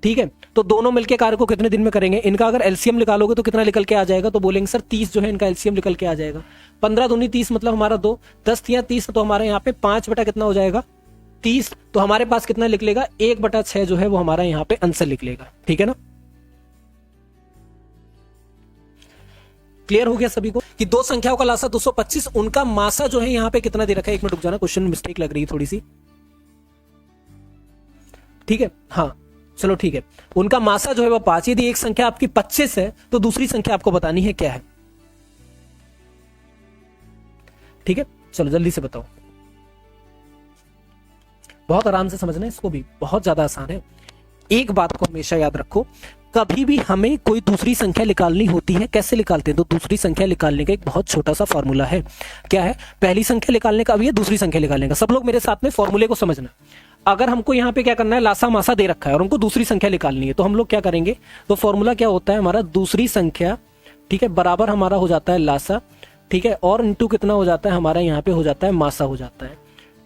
ठीक है। तो दोनों मिलके कार्य को कितने दिन में करेंगे, इनका अगर एलसीएम निकालोगे तो कितना निकल के आ जाएगा, तो बोलेंगे सर 30 जो है इनका एलसीएम निकल के आ जाएगा। 15 दूनी 30 मतलब हमारा 2, 10 या 30 तो हमारे यहाँ पे 5 बटा कितना हो जाएगा 30। तो हमारे पास कितना निकलेगा 1/6 जो है वो हमारा यहाँ पे आंसर निकलेगा, ठीक है ना। क्लियर हो गया सभी को कि दो संख्याओं का लासा 225, उनका मासा जो है यहाँ पे कितना दे रखा है। एक मिनट रुक जाना, क्वेश्चन में मिस्टेक लग रही है थोड़ी सी, ठीक है। हाँ चलो ठीक है, उनका मासा जो है वो 5। यदि एक संख्या आपकी 25 है तो दूसरी संख्या आपको बतानी है क्या है, ठीक है। चलो जल्दी से बताओ, बहुत आराम से समझना है इसको भी, बहुत ज्यादा आसान है। एक बात को हमेशा याद रखो, कभी भी हमें कोई दूसरी संख्या निकालनी होती है, कैसे निकालते हैं, तो दूसरी संख्या निकालने का एक बहुत छोटा सा फॉर्मूला है। क्या है, पहली संख्या निकालने का भी है, दूसरी संख्या निकालने का। सब लोग मेरे साथ में फॉर्मूले को समझना। अगर हमको यहाँ पे क्या करना है, लासा मासा दे रखा है और हमको दूसरी संख्या निकालनी है, तो हम लोग क्या करेंगे, तो फॉर्मूला क्या होता है हमारा, दूसरी संख्या, ठीक है, बराबर हमारा हो जाता है लासा, ठीक है, और इंटू कितना हो जाता है हमारा यहाँ पे हो जाता है मासा हो जाता है,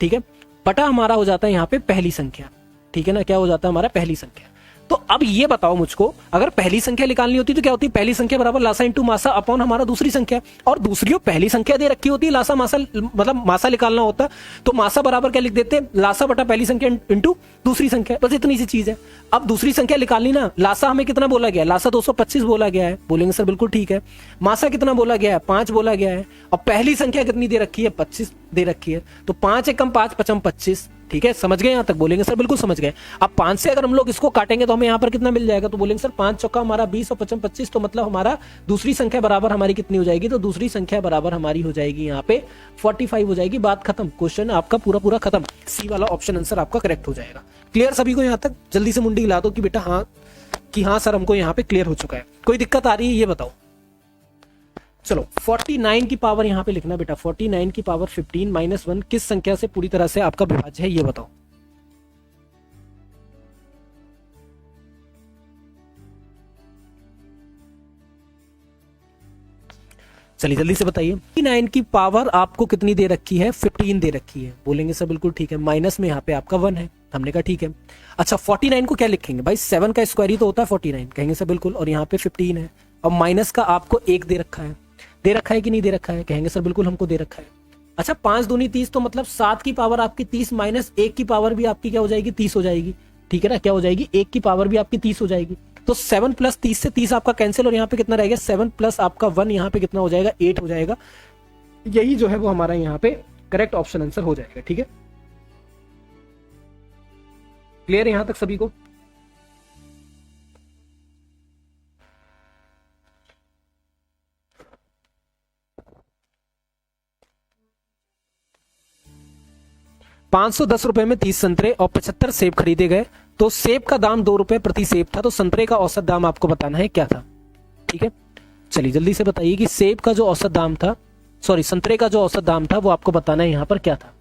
ठीक है, बटा हमारा हो जाता है यहाँ पे पहली संख्या, ठीक है ना, क्या हो जाता है हमारा पहली संख्या। तो अब ये बताओ मुझको, अगर पहली संख्या निकालनी होती तो क्या होती है, पहली संख्या बराबर लासा इंटू मासा अपॉन हमारा दूसरी संख्या, और दूसरी पहली संख्या दे रखी होती है, लासा मासा मतलब मासा निकालना होता तो मासा बराबर क्या लिख देते, लासा बटा पहली संख्या इंटू दूसरी संख्या, बस इतनी सी चीज है। अब दूसरी संख्या निकालनी ना, लासा हमें कितना बोला गया है, लासा 225 बोला गया है, बोलेंगे सर बिल्कुल ठीक है। मासा कितना बोला गया है, 5 बोला गया है, और पहली संख्या कितनी दे रखी है, 25 दे रखी है, तो 5 एकम 5 पचम 25, ठीक है, समझ गए यहां तक, बोलेंगे सर बिल्कुल समझ गए। अब 5 से अगर हम लोग इसको काटेंगे तो हमें यहां पर कितना मिल जाएगा, तो बोलेंगे सर 5 चौका हमारा 20 और 55 25, तो मतलब हमारा दूसरी संख्या बराबर हमारी कितनी हो जाएगी, तो दूसरी संख्या बराबर हमारी हो जाएगी यहाँ पे 45 हो जाएगी। बात खत्म, क्वेश्चन आपका पूरा खत्म, सी वाला ऑप्शन आंसर आपका करेक्ट हो जाएगा। क्लियर सभी को यहां तक, जल्दी से मुंडी हिला दो कि बेटा हाँ, कि हाँ सर हमको यहाँ पे क्लियर हो चुका है। कोई दिक्कत आ रही है ये बताओ। चलो 49 की पावर यहां पे लिखना बेटा, 49 की पावर 15 माइनस 1 किस संख्या से पूरी तरह से आपका विभाज्य है ये बताओ। चलिए जल्दी से बताइए, 9 की पावर आपको कितनी दे रखी है, 15 दे रखी है, बोलेंगे सर बिल्कुल ठीक है, माइनस में यहाँ पे आपका 1 है, हमने कहा ठीक है। अच्छा 49 को क्या लिखेंगे भाई, 7 का स्क्वायर ही तो होता है 49, कहेंगे सर बिल्कुल, और यहाँ पे 15 है, और माइनस का आपको 1 दे रखा है कि नहीं दे रखा है, कहेंगे सर बिल्कुल हमको दे रखा है। अच्छा 5 दूनी 30, तो मतलब 7 की पावर आपकी 30 माइनस 1 की पावर भी आपकी क्या हो जाएगी 30 हो जाएगी, ठीक है ना, क्या हो जाएगी 1 की पावर भी आपकी 30 हो जाएगी। तो 7 प्लस 30 से 30 आपका कैंसिल, और यहाँ पे कितना रहेगा 7 प्लस आपका 1 यहाँ पे कितना हो जाएगा 8 हो जाएगा। यही जो है वो हमारा यहाँ पे करेक्ट ऑप्शन आंसर हो जाएगा, ठीक है। क्लियर है यहां तक सभी को। ₹510 में 30 संतरे और 75 सेब खरीदे गए, तो सेब का दाम ₹2 प्रति सेब था, तो संतरे का औसत दाम आपको बताना है क्या था, ठीक है। चलिए जल्दी से बताइए कि सेब का जो औसत दाम था, सॉरी संतरे का जो औसत दाम था वो आपको बताना है यहां पर क्या था।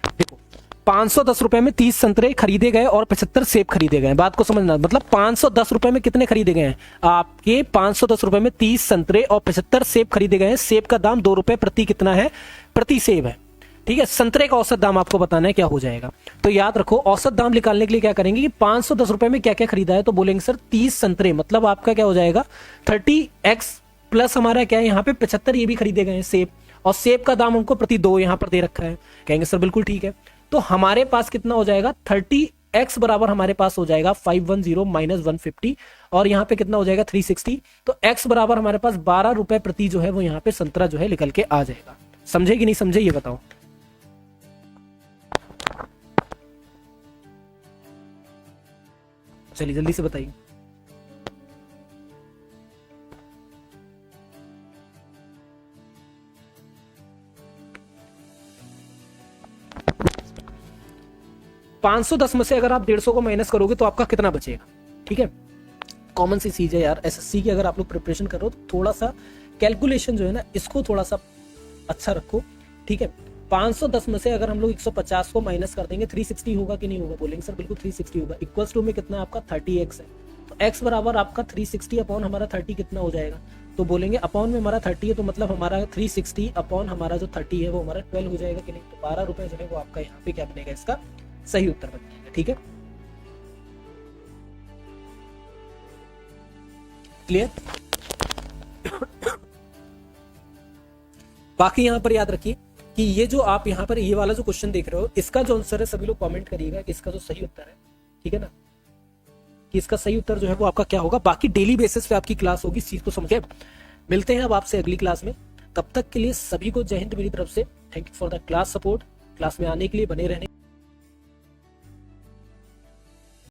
देखो 510 रुपए में 30 संतरे खरीदे गए और 75 सेब खरीदे गए, बात को समझना, मतलब 510 रुपए में कितने खरीदे गए हैं आपके, 510 रुपए में 30 संतरे और 75 सेब खरीदे गए हैं। सेब का दाम ₹2 प्रति कितना है, प्रति सेब है, ठीक है। संतरे का औसत दाम आपको बताना है क्या हो जाएगा। तो याद रखो औसत दाम निकालने के लिए क्या करेंगे कि 510 रुपए में क्या क्या खरीदा है, तो बोलेंगे सर 30 संतरे, मतलब आपका क्या हो जाएगा 30x प्लस हमारा क्या है यहाँ पे 75 ये भी खरीदे गए हैं सेब, और सेब का दाम हमको प्रति 2 यहाँ पर दे रखा है, कहेंगे सर बिल्कुल ठीक है। तो हमारे पास कितना हो जाएगा 30x बराबर हमारे पास हो जाएगा 510 माइनस 150, और यहाँ पे कितना हो जाएगा 360, तो x बराबर हमारे पास ₹12 प्रति जो है वो यहाँ पे संतरा जो है निकल के आ जाएगा। समझे कि नहीं समझे ये बताओ। चलिए जल्दी से बताइए। $510 में से अगर आप 150 को माइनस करोगे तो आपका कितना बचेगा, ठीक है। कॉमन सी चीज है यार, एसएससी की अगर आप लोग प्रिपरेशन करो तो थोड़ा सा कैलकुलेशन जो है ना इसको थोड़ा सा अच्छा रखो, ठीक है। 510 में से अगर हम लोग 150 को माइनस कर देंगे 360 होगा कि नहीं होगा, बोलेंगे सर बिल्कुल 360 होगा। इक्वल्स टू में कितना आपका 30x है, तो x बराबर आपका 360 अपॉन हमारा 30 कितना हो जाएगा तो बोलेंगे अपॉन में हमारा 30 है तो मतलब हमारा 360 अपॉन हमारा जो 30 है वो हमारा 12 हो जाएगा कि नहीं। तो 12 रुपए जो है वो आपका यहाँ पे क्या बनेगा, इसका सही उत्तर बन जाएगा। ठीक है, क्लियर। बाकी यहाँ पर याद रखिए कि ये जो आप यहाँ पर ये वाला जो क्वेश्चन देख रहे हो, इसका जो आंसर है सभी लोग कमेंट करिएगा कि इसका जो सही उत्तर है, ठीक है ना, कि इसका सही उत्तर जो है वो आपका क्या होगा। बाकी डेली बेसिस पे आपकी क्लास होगी, इस चीज को समझे। मिलते हैं अब आपसे अगली क्लास में, तब तक के लिए सभी को जय हिंद मेरी तरफ से। Thank you for the class support, class में आने के लिए, बने रहने